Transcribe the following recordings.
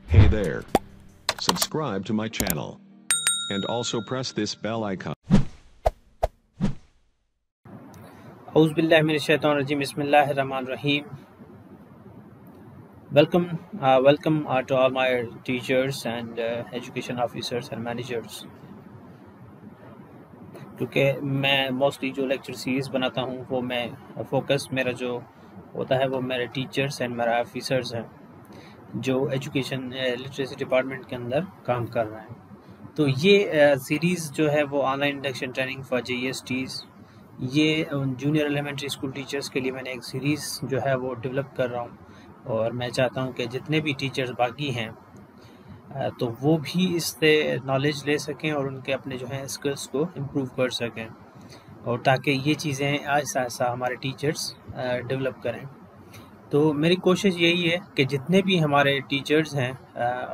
Hey there. Subscribe to my channel. And also press this bell icon. Auzubillahiminash-shaytanir-rajim. Bismillahir-rahmanir-rahim. Welcome to all my teachers and education officers and managers. क्योंकि मैं mostly जो lecture series बनाता हूँ वो मैं focus मेरा जो होता है वो मेरे टीचर्स एंड मेरा ऑफिसर्स हैं जो एजुकेशन लिटरेसी डिपार्टमेंट के अंदर काम कर रहे हैं। तो ये सीरीज़ जो है वो online induction training for JESTs, ये जूनियर एलिमेंट्री स्कूल टीचर्स के लिए मैंने एक सीरीज़ जो है वो डेवलप कर रहा हूँ और मैं चाहता हूँ कि जितने भी टीचर्स बाकी हैं तो वो भी इससे नॉलेज ले सकें और उनके अपने जो है स्किल्स को इम्प्रूव कर सकें और ताकि ये चीज़ें ऐसा ऐसा हमारे टीचर्स डेवलप करें। तो मेरी कोशिश यही है कि जितने भी हमारे टीचर्स हैं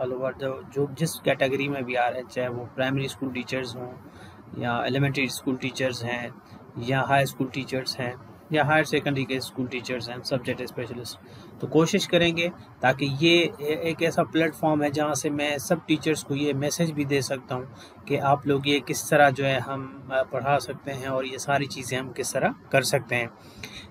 ऑल ओवर जो जिस कैटेगरी में भी आ रहे हैं, चाहे वो प्राइमरी स्कूल टीचर्स हों या एलिमेंट्री स्कूल टीचर्स हैं या हाई स्कूल टीचर्स हैं या हायर सेकेंडरी के स्कूल टीचर्स हैं, सब्जेक्ट स्पेशलिस्ट, तो कोशिश करेंगे ताकि ये एक ऐसा प्लेटफॉर्म है जहाँ से मैं सब टीचर्स को ये मैसेज भी दे सकता हूँ कि आप लोग ये किस तरह जो है हम पढ़ा सकते हैं और ये सारी चीज़ें हम किस तरह कर सकते हैं।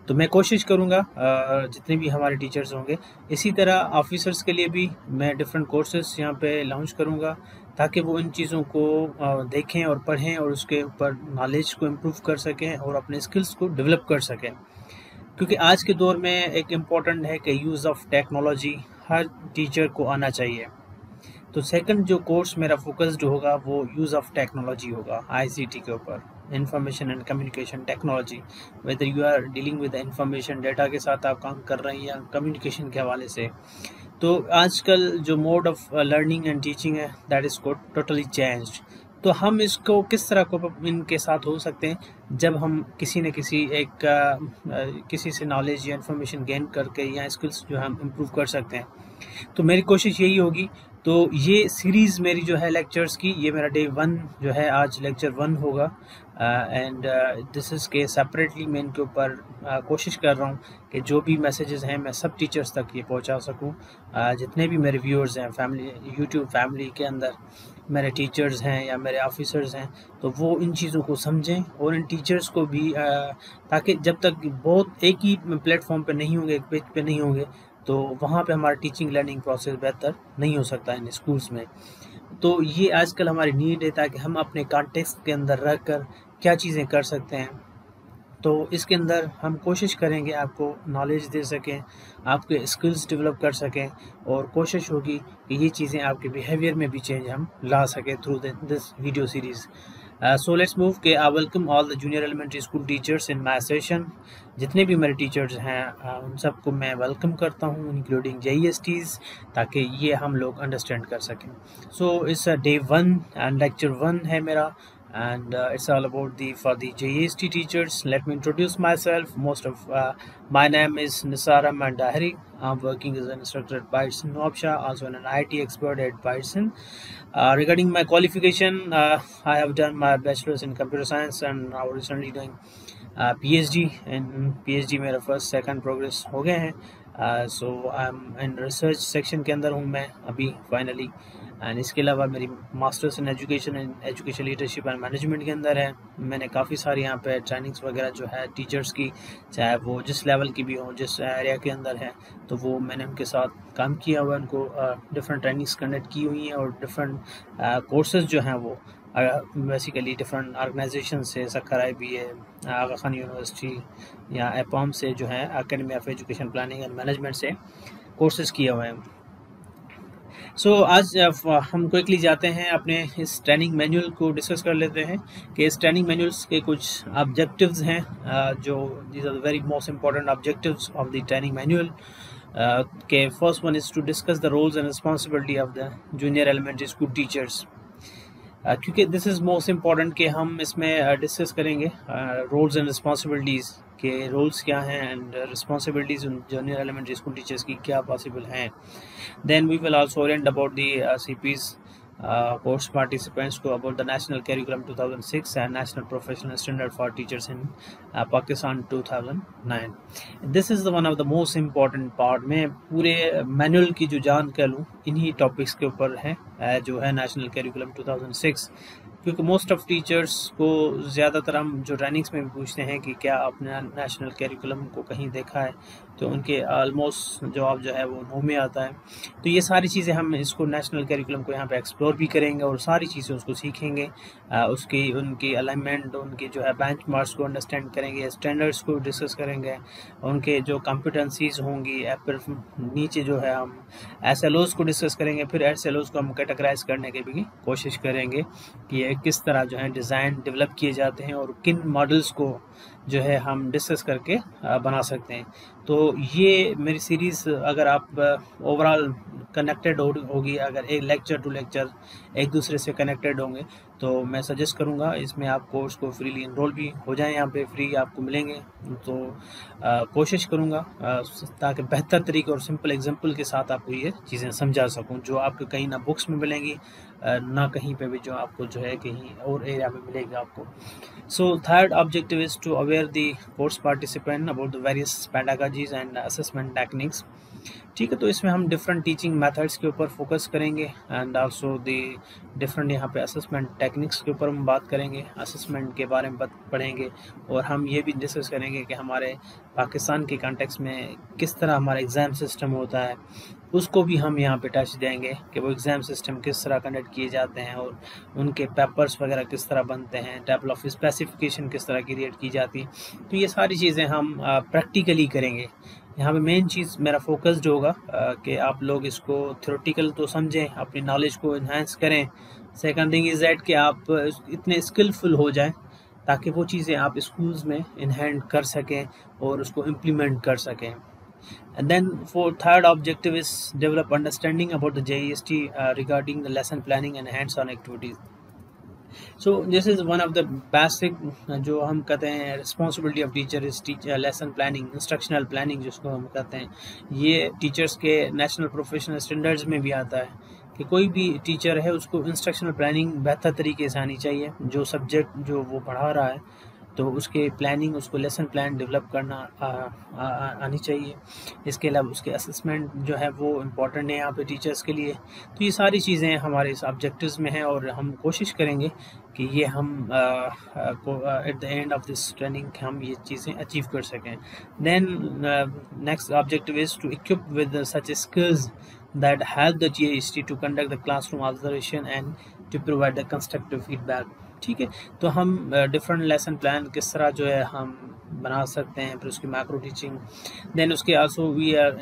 तो मैं कोशिश करूँगा जितने भी हमारे टीचर्स होंगे, इसी तरह ऑफिसर्स के लिए भी मैं डिफरेंट कोर्सेज यहाँ पे लॉन्च करूँगा ताकि वो इन चीज़ों को देखें और पढ़ें और उसके ऊपर नॉलेज को इम्प्रूव कर सकें और अपने स्किल्स को डेवलप कर सकें। क्योंकि आज के दौर में एक इम्पॉर्टेंट है कि use of technology her teacher को आना चाहिए। तो सेकंड जो कोर्स मेरा फोकस्ड होगा वो यूज़ ऑफ टेक्नोलॉजी होगा, ICT के ऊपर, information and communication technology. Whether you are dealing with information, data के साथ आप काम कर रहे हैं या कम्युनिकेशन के हवाले से। तो आजकल जो mode of learning and teaching है दैट इज़ टोटली चेंज्ड। तो हम इसको किस तरह को इनके साथ हो सकते हैं जब हम किसी न किसी किसी से नॉलेज या इन्फॉर्मेशन गेन करके या स्किल्स जो हम इम्प्रूव कर सकते हैं। तो मेरी कोशिश यही होगी। तो ये सीरीज़ मेरी जो है लेक्चर्स की, ये मेरा डे 1 जो है, आज लेक्चर 1 होगा एंड दिस इज़ के सेपरेटली मैं इनके ऊपर कोशिश कर रहा हूँ कि जो भी मैसेजेस हैं मैं सब टीचर्स तक ये पहुँचा सकूँ। जितने भी मेरे व्यूअर्स हैं यूट्यूब फैमिली के अंदर मेरे टीचर्स हैं या मेरे ऑफिसर्स हैं, तो वो इन चीज़ों को समझें और इन टीचर्स को भी ताकि जब तक बहुत एक ही प्लेटफॉर्म पे नहीं होंगे, एक पेज पे नहीं होंगे, तो वहाँ पे हमारा टीचिंग लर्निंग प्रोसेस बेहतर नहीं हो सकता इन स्कूल्स में। तो ये आजकल हमारी नीड है ताकि हम अपने कॉन्टेक्स्ट के अंदर रह कर क्या चीज़ें कर सकते हैं। तो इसके अंदर हम कोशिश करेंगे आपको नॉलेज दे सकें, आपके स्किल्स डेवलप कर सकें और कोशिश होगी कि ये चीज़ें आपके बिहेवियर में भी चेंज हम ला सकें through this video series. So let's move के I welcome all the junior elementary school teachers in my session। जितने भी मेरे टीचर्स हैं उन सबको मैं वेलकम करता हूँ इंक्लूडिंग JESTs, ताकि ये हम लोग अंडरस्टैंड कर सकें। So इस डे 1 एंड लेक्चर 1 है मेरा and it's all about for the JEST teachers. Let me introduce myself. My name is Nisar Ahmed Dahri. I'm working as an instructor at Byrdson Nobsha, also an IT expert at Byrdson. Regarding my qualification, I have done my bachelor's in computer science and now recently doing PhD. And PhD मेरा first second progress हो गए हैं। So I am in research section के अंदर हूँ मैं अभी finally. And इसके अलावा मेरी masters in education leadership and management के अंदर है। मैंने काफ़ी सारी यहाँ पे ट्रेनिंग्स वगैरह जो है टीचर्स की, चाहे वो जिस लेवल की भी हो, जिस एरिया के अंदर है, तो वो मैंने उनके साथ काम किया हुआ है। उनको डिफरेंट ट्रेनिंग्स कंडक्ट की हुई हैं और डिफरेंट कोर्सेज जो हैं वो बेसिकली डिफरेंट ऑर्गेनाइजेशन से, सखर IBA, आगा खान यूनिवर्सिटी या एपॉम से जो है academy of education planning and management से कोर्सेज किए हुए हैं। सो आज हम क्विकली जाते हैं अपने इस ट्रेनिंग मैनुअल को डिस्कस कर लेते हैं कि इस ट्रेनिंग मैनुअल्स के कुछ ऑब्जेक्टिव्स हैं जो these are the very most important objectives of the training manual. के first one is to discuss the roles and responsibility of the junior elementary school teachers. क्योंकि दिस इज़ मोस्ट इम्पॉर्टेंट कि हम इसमें discuss करेंगे roles and responsibilities के roles क्या हैं and responsibilities junior elementary school teachers की क्या पॉसिबल हैं। Then we will also orient about the CPs course participants को about the National Curriculum 2006 and National Professional Standard for Teachers in Pakistan 2009. This is the one of the most important part. मैं पूरे manual की जो जान कह लूँ इन्हीं topics के ऊपर है जो है नेशनल कैरिकुलम 2006, क्योंकि मोस्ट ऑफ टीचर्स को ज़्यादातर हम जो ट्रेनिंग्स में भी पूछते हैं कि क्या आपने नेशनल कैरिकुलम को कहीं देखा है, तो उनके ऑलमोस्ट जवाब जो है वो नो में आता है। तो ये सारी चीज़ें हम इसको नेशनल कैरिकुलम को यहाँ पे एक्सप्लोर भी करेंगे और सारी चीज़ें उसको सीखेंगे, उसकी उनकी अलाइनमेंट, उनकी जो है बेंचमार्क्स को अंडरस्टैंड करेंगे, स्टैंडर्ड्स को डिस्कस करेंगे, उनके जो कॉम्पिटेंसीज होंगी, फिर नीचे जो है हम SLOs को डिस्कस करेंगे, फिर SLOs को हम कैटेगराइज करने की भी कोशिश करेंगे कि ये किस तरह जो है डिज़ाइन डेवलप किए जाते हैं और किन मॉडल्स को जो है हम डिस्कस करके बना सकते हैं। तो ये मेरी सीरीज़ अगर आप ओवरऑल कनेक्टेड होगी, अगर एक लेक्चर टू लेक्चर एक दूसरे से कनेक्टेड होंगे, तो मैं सजेस्ट करूँगा इसमें आप कोर्स को फ्रीली इनरोल भी हो जाएं, यहाँ पे फ्री आपको मिलेंगे। तो कोशिश करूँगा ताकि बेहतर तरीके और सिंपल एग्जांपल के साथ आपको ये चीज़ें समझा सकूँ, जो आपको कहीं ना बुक्स में मिलेंगी ना कहीं पे भी जो आपको जो है कहीं और एरिया में मिलेगी आपको। So third objective is to aware the course participant about the various pedagogies and assessment techniques. ठीक है, तो इसमें हम डिफरेंट टीचिंग मेथड्स के ऊपर फोकस करेंगे एंड आल्सो दी डिफरेंट यहाँ पे असेसमेंट टेक्निक्स के ऊपर हम बात करेंगे, असेसमेंट के बारे में पढ़ेंगे, और हम ये भी डिस्कस करेंगे कि हमारे पाकिस्तान के कॉन्टेक्स्ट में किस तरह हमारा एग्ज़ाम सिस्टम होता है, उसको भी हम यहाँ पे टच देंगे कि वो एग्ज़ाम सिस्टम किस तरह कंडक्ट किए जाते हैं और उनके पेपर्स वगैरह किस तरह बनते हैं, टेबल ऑफ स्पेसिफिकेशन किस तरह क्रिएट की जाती है। तो ये सारी चीज़ें हम प्रैक्टिकली करेंगे। यहाँ पे मेन चीज़ मेरा फोकस्ड होगा कि आप लोग इसको थ्योरेटिकल तो समझें, अपनी नॉलेज को इन्हांस करें। सेकंड थिंग इज़ दैट कि आप इतने स्किलफुल हो जाएं ताकि वो चीज़ें आप स्कूल्स में इन हैंड कर सकें और उसको इम्प्लीमेंट कर सकें। And then for third objective is develop understanding about the JEST regarding the lesson planning and hands-on activities. So this is one of the basic जो हम कहते हैं responsibility of teacher is lesson planning, instructional planning जिसको हम कहते हैं, ये teachers के नेशनल प्रोफेशनल स्टैंडर्ड्स में भी आता है कि कोई भी टीचर है उसको इंस्ट्रक्शनल प्लानिंग बेहतर तरीके से आनी चाहिए। जो सब्जेक्ट जो वो पढ़ा रहा है तो उसके प्लानिंग, उसको लेसन प्लान डेवलप करना आनी चाहिए। इसके अलावा उसके असेसमेंट जो है वो इम्पॉर्टेंट है यहाँ पे टीचर्स के लिए। तो ये सारी चीज़ें हमारे इस ऑब्जेक्टिव्स में हैं और हम कोशिश करेंगे कि ये हम at the end of this training हम ये चीज़ें अचीव कर सकें। Then next objective is to equip with such skills that help the JEST to conduct the classroom observation and to provide the constructive feedback। ठीक है, तो हम different lesson plan किस तरह जो है हम बना सकते हैं, फिर उसकी मैक्रो टीचिंग, देन उसके also we are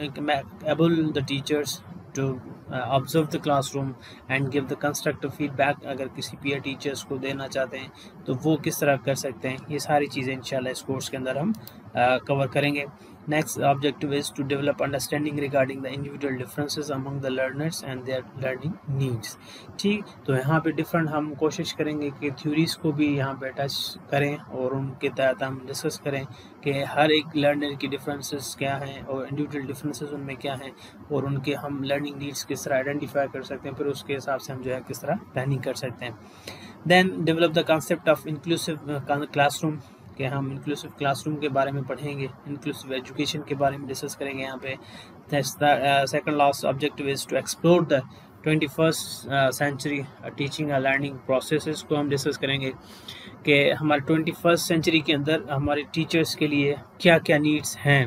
able the teachers to observe the classroom and give the constructive feedback. अगर किसी पीयर टीचर्स को देना चाहते हैं तो वो किस तरह कर सकते हैं, ये सारी चीज़ें इंशाल्लाह इस कोर्स के अंदर हम कवर करेंगे। Next objective is to develop understanding regarding the individual differences among the learners and their learning needs। ठीक, तो यहाँ पे डिफरेंट हम कोशिश करेंगे कि थ्योरीज को भी यहाँ पे टच करें और उनके तहत हम डिस्कस करें कि हर एक लर्नर की डिफरेंसेस क्या हैं और इंडिविजुअल डिफरेंसेस उनमें क्या हैं और उनके हम लर्निंग नीड्स किस तरह आइडेंटिफाई कर सकते हैं, फिर उसके हिसाब से हम जो है किस तरह प्लानिंग कर सकते हैं। Then develop the concept of inclusive classroom, कि हम इंक्लूसिव क्लासरूम के बारे में पढ़ेंगे, इंक्लूसिव एजुकेशन के बारे में डिस्कस करेंगे यहाँ पे। Second last objective is to explore the 21st century teaching and learning processes को हम डिस्कस करेंगे कि हमारे 21st सेंचुरी के अंदर हमारे टीचर्स के लिए क्या क्या नीड्स हैं,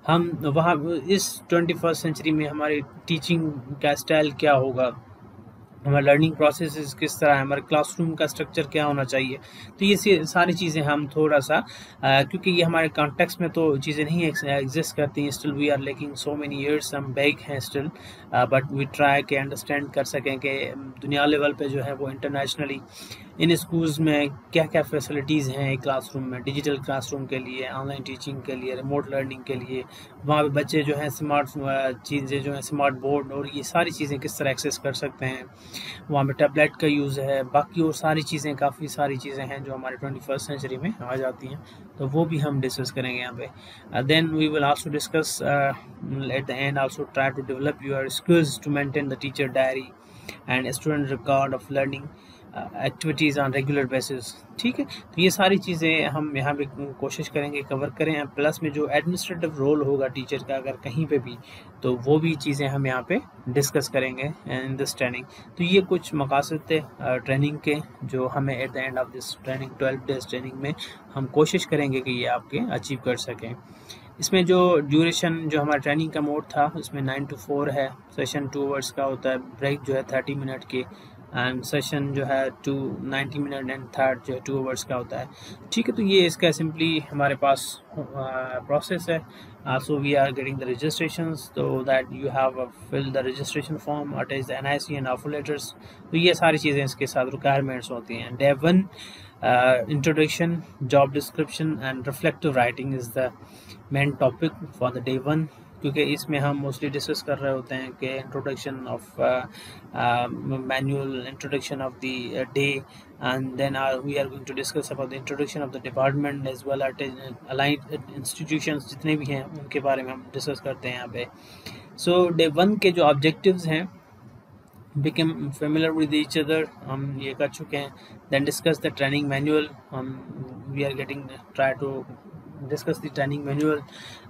हम वहाँ इस 21st सेंचुरी में हमारी टीचिंग का स्टाइल क्या होगा, हमारा लर्निंग प्रोसेस किस तरह है, हमारे क्लासरूम का स्ट्रक्चर क्या होना चाहिए। तो ये सारी चीज़ें हम थोड़ा सा क्योंकि ये हमारे कॉन्टेक्स्ट में तो चीज़ें नहीं एग्जिस्ट करती हैं, still we are lacking so many years, हम बैक हैं स्टिल, बट वी ट्राई के अंडरस्टैंड कर सकें कि दुनिया लेवल पे जो है वो इंटरनेशनली इन स्कूल्स में क्या क्या फैसिलिटीज़ हैं क्लासरूम में, डिजिटल क्लासरूम के लिए, ऑनलाइन टीचिंग के लिए, रिमोट लर्निंग के लिए, वहाँ पे बच्चे जो हैं स्मार्ट चीज़ें जो हैं स्मार्ट बोर्ड और ये सारी चीज़ें किस तरह एक्सेस कर सकते हैं, वहाँ पे टैबलेट का यूज़ है, बाकी और सारी चीज़ें, काफ़ी सारी चीज़ें हैं जो हमारे 21st सेंचुरी में आ जाती हैं, तो वो भी हम डिस्कस करेंगे यहाँ पे। Then we will also discuss at the end also try to develop your skills to maintain the teacher diary. And student record of learning activities on regular basis. ठीक है, तो ये सारी चीज़ें हम यहाँ पे कोशिश करेंगे कवर करें। प्लस में जो एडमिनिस्ट्रेटिव रोल होगा टीचर का अगर कहीं पे भी, तो वो भी चीज़ें हम यहाँ पे डिस्कस करेंगे इन दिस ट्रेनिंग। तो ये कुछ मकासद थे ट्रेनिंग के, जो हमें eight the end of this training 12 days training में हम कोशिश करेंगे कि ये आपके अचीव कर सकें। इसमें जो ड्यूरेशन जो हमारा ट्रेनिंग का मोड था उसमें 9 to 4 है। सेशन 2 आवर्स का होता है, ब्रेक जो है 30 मिनट की, एंड सेशन जो है 90 मिनट, एंड थर्ड जो है 2 आवर्स का होता है। ठीक है, तो ये इसका सिंपली हमारे पास प्रोसेस है। So we are getting the registration, तो that you have fill the registration form, attach the NIC and offer letters. तो ये सारी चीज़ें इसके साथ रिक्वायरमेंट्स होती हैं। Day 1 introduction, job description and reflective writing is the main topic for the day 1, क्योंकि इसमें हम मोस्टली डिस्कस कर रहे होते हैं कि introduction of manual, introduction of the day, and then we are going to discuss about the introduction of the department as well allied institutions जितने भी हैं उनके बारे में हम डिस्कस करते हैं यहाँ पे। सो डे 1 के जो ऑब्जेक्टिव्स हैं, become familiar with each other, हम ये कर चुके हैं। then discuss the training manual, we are getting try to discuss the training manual,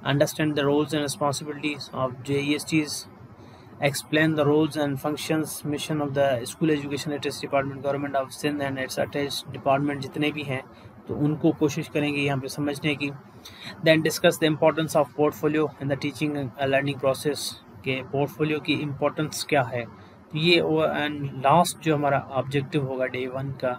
understand the roles and responsibilities of JESTs, explain the roles and functions, mission of the school education literacy department, government of Sindh and its attached department जितने भी हैं, तो उनको कोशिश करेंगे यहाँ पे समझने की। then discuss the importance of portfolio in the teaching and learning process, के पोर्टफोलियो की इम्पोर्टेंस क्या है। तो ये एंड लास्ट जो हमारा ऑब्जेक्टिव होगा डे 1 का,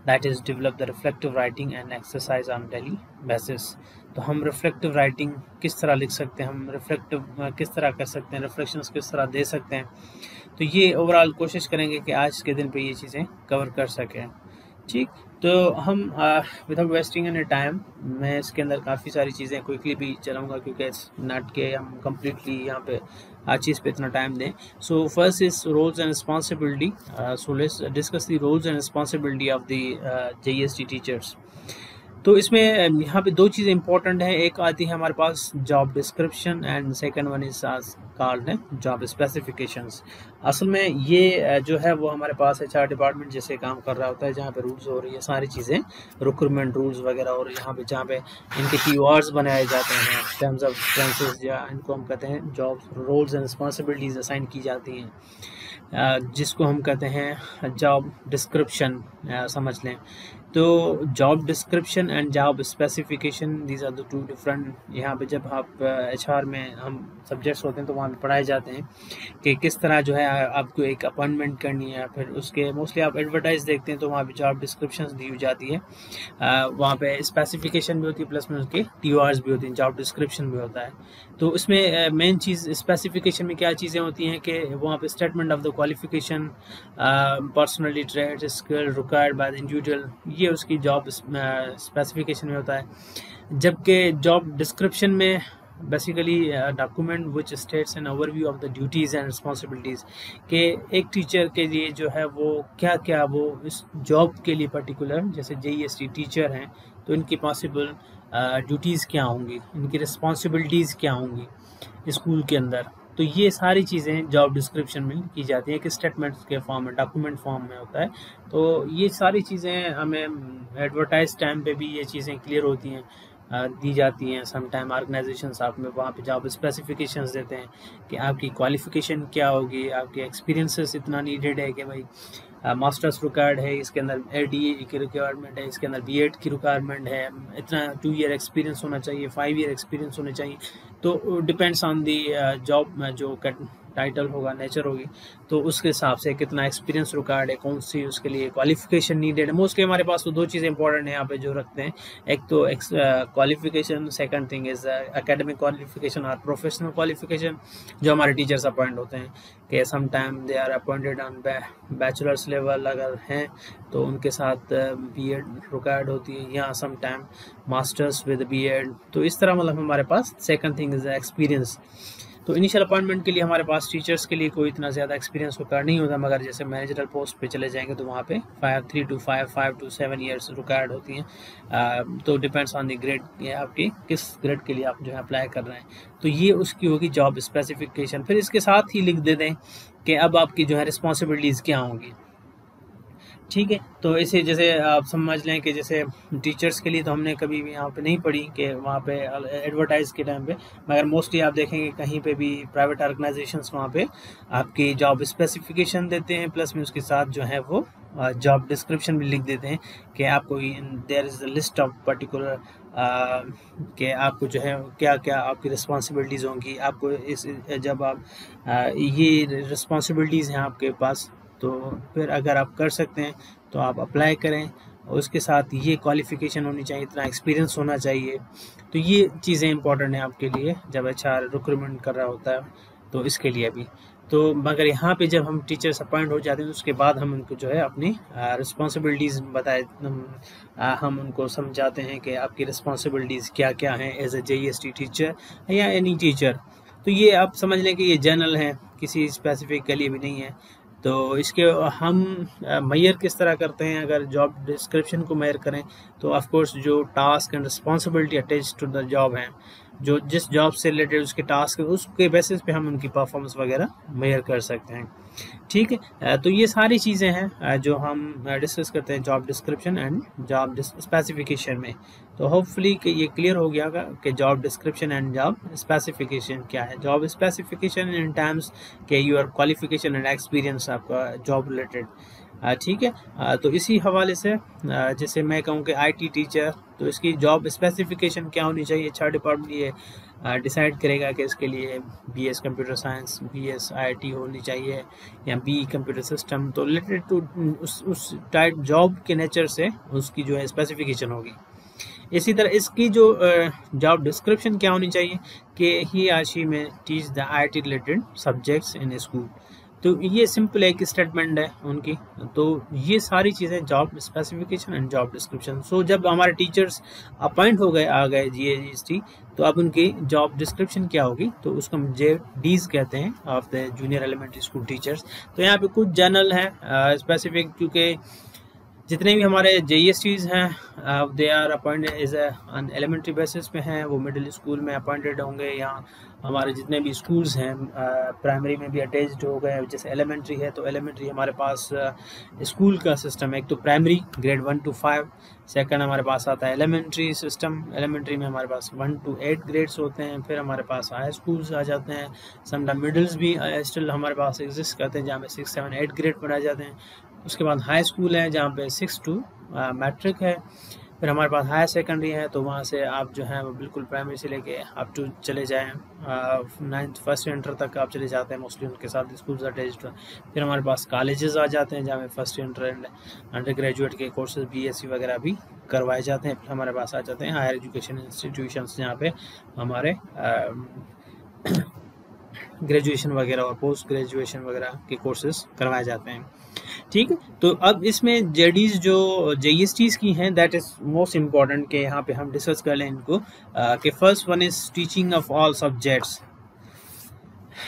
that is develop the reflective writing and exercise on daily basis. तो हम रिफ्लेक्टिव राइटिंग किस तरह लिख सकते हैं, हम रिफ्लेक्टिव किस तरह कर सकते हैं, रिफ्लेक्शंस किस तरह दे सकते हैं। तो ये ओवरऑल कोशिश करेंगे कि आज के दिन पे ये चीज़ें कवर कर सकें। ठीक, तो हम विदाउट वेस्टिंग एनी टाइम, मैं इसके अंदर काफ़ी सारी चीज़ें क्विकली भी चलाऊँगा, क्योंकि नट के हम कम्प्लीटली यहाँ पे हर चीज़ पे इतना टाइम दें। So first is roles and responsibility. So let's discuss the roles and responsibility of the JEST teachers. तो इसमें यहाँ पे दो चीज़ें इंपॉर्टेंट हैं। एक आती है हमारे पास job description, and second one is called है जॉब स्पेसिफिकेशंस। असल में ये जो है वो हमारे पास HR डिपार्टमेंट जैसे काम कर रहा होता है, जहाँ पे रूल्स हो रही है सारी चीज़ें, रिक्रूटमेंट रूल्स वगैरह, और यहाँ पे जहाँ पे इनके कीवर्ड्स बनाए जाते हैं, टर्म्स ऑफ रेफरेंसेस, या इनको हम कहते हैं job roles and responsibilities assign की जाती हैं, जिसको हम कहते हैं जॉब डिस्क्रिप्शन, समझ लें। तो job description and job specification, these are the two different. यहाँ पे जब आप HR में हम सब्जेक्ट्स होते हैं तो वहाँ पे पढ़ाए जाते हैं कि किस तरह जो है आपको एक अपॉइंटमेंट करनी है। फिर उसके मोस्टली आप एडवर्टाइज देखते हैं तो वहाँ पे जॉब डिस्क्रिप्शन दी जाती है, वहाँ पे स्पेसिफिकेशन भी होती है, प्लस में उसके TORs भी होती हैं, जॉब डिस्क्रिप्शन भी होता है। तो इसमें मेन चीज़ स्पेसिफिकेशन में क्या चीज़ें होती हैं कि वहाँ पे statement of the qualification, personally trade, skill required by the individual, ये उसकी जॉब स्पेसिफिकेशन में होता है। जबकि जॉब डिस्क्रिप्शन में basically document which states an overview of the duties and responsibilities, के एक टीचर के लिए जो है वो क्या क्या वो इस जॉब के लिए पर्टिकुलर, जैसे JEST टीचर हैं तो इनकी पॉसिबल ड्यूटीज़ क्या होंगी, इनकी रिस्पॉन्सिबिलिटीज़ क्या होंगी स्कूल के अंदर। तो ये सारी चीज़ें जॉब डिस्क्रिप्शन में की जाती हैं कि स्टेटमेंट्स के फॉर्म में, डॉक्यूमेंट फॉर्म में होता है। तो ये सारी चीज़ें हमें एडवर्टाइज टाइम पे भी ये चीज़ें क्लियर होती हैं, दी जाती हैं। सम टाइम ऑर्गेनाइजेशंस आप में वहाँ पे जॉब स्पेसिफिकेशंस देते हैं कि आपकी क्वालिफ़िकेशन क्या होगी, आपके एक्सपीरियंसेस इतना नीडेड है कि भाई मास्टर्स रिक्वायर्ड है, इसके अंदर ADA की रिक्वायरमेंट है, इसके अंदर B.Ed की रिक्वायरमेंट है, इतना 2 ईयर एक्सपीरियंस होना चाहिए, 5 ईयर एक्सपीरियंस होने चाहिए। तो डिपेंड्स ऑन दी जॉब में जो टाइटल होगा, नेचर होगी, तो उसके हिसाब से कितना एक्सपीरियंस रिक्वायर्ड है, कौन सी उसके लिए क्वालिफिकेशन नीडेड है। मोस्टली हमारे पास तो दो चीज़ें इंपॉर्टेंट है यहाँ पे जो रखते हैं, एक तो qualification, second thing is academic qualification और प्रोफेशनल क्वालिफिकेशन। जो हमारे टीचर्स अपॉइंट होते हैं कि some time they are appointed on bachelors level अगर हैं तो उनके साथ B.Ed रिक्वायर्ड होती है, या some time masters with B.Ed। तो इस तरह मतलब हमारे पास सेकंड थिंग इज़ एक्सपीरियंस। तो इनिशियल अपॉइंटमेंट के लिए हमारे पास टीचर्स के लिए कोई इतना ज़्यादा एक्सपीरियंस होकर नहीं होता, मगर जैसे मैनेजरल पोस्ट पे चले जाएंगे तो वहाँ पे 3 to 5 to 7 ईयर्स रिक्वायर्ड होती हैं। तो डिपेंड्स ऑन द ग्रेड, आपकी किस ग्रेड के लिए आप जो है अप्लाई कर रहे हैं। तो ये उसकी होगी जॉब स्पेसिफिकेशन। फिर इसके साथ ही लिख दे दें कि अब आपकी जो है रिस्पॉन्सिबिलिटीज़ क्या होंगी, ठीक है। तो इसे जैसे आप समझ लें कि जैसे टीचर्स के लिए तो हमने कभी भी यहाँ पे नहीं पढ़ी कि वहाँ पे एडवर्टाइज के टाइम पे, मगर मोस्टली आप देखेंगे कहीं पे भी प्राइवेट ऑर्गेनाइजेशंस वहाँ पे आपकी जॉब स्पेसिफिकेशन देते हैं, प्लस में उसके साथ जो है वो जॉब डिस्क्रिप्शन भी लिख देते हैं कि आपको there is a list of particular कि आपको जो है क्या क्या आपकी रिस्पॉन्सिबिलिटीज़ होंगी। आपको इस जब आप ये रिस्पॉन्सिबिलिटीज़ हैं आपके पास, तो फिर अगर आप कर सकते हैं तो आप अप्लाई करें। और उसके साथ ये क्वालिफ़िकेशन होनी चाहिए, इतना एक्सपीरियंस होना चाहिए। तो ये चीज़ें इंपॉर्टेंट हैं आपके लिए जब HR रिक्रूटमेंट कर रहा होता है, तो इसके लिए भी। तो मगर यहाँ पे जब हम टीचर्स अपॉइंट हो जाते हैं तो उसके बाद हम उनको जो है अपनी रिस्पॉन्सिबिलिटीज़ बताए, हम उनको समझाते हैं कि आपकी रिस्पॉन्सिबिलिटीज़ क्या क्या हैं एज ए JST टीचर या एनी टीचर। तो ये आप समझ लें कि ये जनरल है, किसी स्पेसिफिक के लिए भी नहीं है। तो इसके हम मेजर किस तरह करते हैं, अगर जॉब डिस्क्रिप्शन को मेजर करें तो ऑफ कोर्स जो task and responsibility attach to the job हैं, जो जिस जॉब से रिलेटेड उसके टास्क है, उसके बेसिस पे हम उनकी परफॉर्मेंस वगैरह मेजर कर सकते हैं, ठीक है। तो ये सारी चीज़ें हैं जो हम डिस्कस करते हैं job description and job specification में। तो होपफुली कि ये क्लियर हो गया कि job description and job specification क्या है। जॉब स्पेसिफिकेशन इन टर्म्स के यूर क्वालिफिकेशन एंड एक्सपीरियंस आपका जॉब रिलेटेड, ठीक है। तो इसी हवाले से जैसे मैं कहूँ कि IT टीचर, तो इसकी जॉब स्पेसिफिकेशन क्या होनी चाहिए, HR डिपार्टमेंट ये डिसाइड करेगा कि इसके लिए BS computer science, BS IT होनी चाहिए या BE कंप्यूटर सिस्टम। तो रिलेटेड टू उस टाइप जॉब के नेचर से उसकी जो है स्पेसिफिकेशन होगी। इसी तरह इसकी जो जॉब डिस्क्रिप्शन क्या होनी चाहिए कि ही आर शी में teach the IT related subjects in school. तो ये सिंपल एक स्टेटमेंट है उनकी। तो ये सारी चीज़ें job specification and job description. So जब हमारे टीचर्स अपॉइंट हो गए, आ गए JST, तो अब उनकी जॉब डिस्क्रिप्शन क्या होगी, तो उसको हम JDs कहते हैं, of the junior elementary school teachers. तो यहाँ पे कुछ जनरल हैं स्पेसिफिक, क्योंकि जितने भी हमारे JSTs हैं they are appointed as an elementary basis पे हैं, वो मिडिल स्कूल में अपॉइंटेड होंगे, या हमारे जितने भी स्कूल्स हैं प्राइमरी में भी अटैच्ड हो गए। जैसे एलिमेंट्री है तो एलिमेंट्री हमारे पास स्कूल का सिस्टम है, एक तो प्राइमरी ग्रेड 1 to 5, सेकंड हमारे पास आता है एलिमेंट्री सिस्टम। एलिमेंट्री में हमारे पास 1 to 8 ग्रेड्स होते हैं। फिर हमारे पास हाई स्कूल्स आ जाते हैं, समटाइम मिडल्स भी स्टिल हमारे पास एग्जिस्ट करते हैं, जहाँ पे 6, 7, 8 ग्रेड पढ़ाए जाते हैं। उसके बाद हाई स्कूल है जहाँ पे 6 to मैट्रिक है। फिर हमारे पास हायर सेकेंडरी है, तो वहाँ से आप जो है वो बिल्कुल प्राइमरी से लेके अप टू चले जाएँ 9th फर्स्ट इंटर तक आप चले जाते हैं, मोस्टली उनके साथ स्कूल्स अटैच्ड हैं। फिर हमारे पास कॉलेजेस आ जाते हैं जहाँ में first inter and under graduate के कोर्सेज BSc वगैरह भी करवाए जाते हैं। फिर हमारे पास आ जाते हैं हायर एजुकेशन इंस्टीट्यूशंस, जहाँ पे हमारे ग्रेजुएशन वगैरह और पोस्ट ग्रेजुएशन वगैरह के कोर्सेज करवाए जाते हैं, ठीक है। तो अब इसमें JDs जो JSTs की हैं, दैट इज़ मोस्ट इम्पॉर्टेंट कि यहाँ पे हम डिस्कस कर लें इनको कि first one is teaching of all subjects.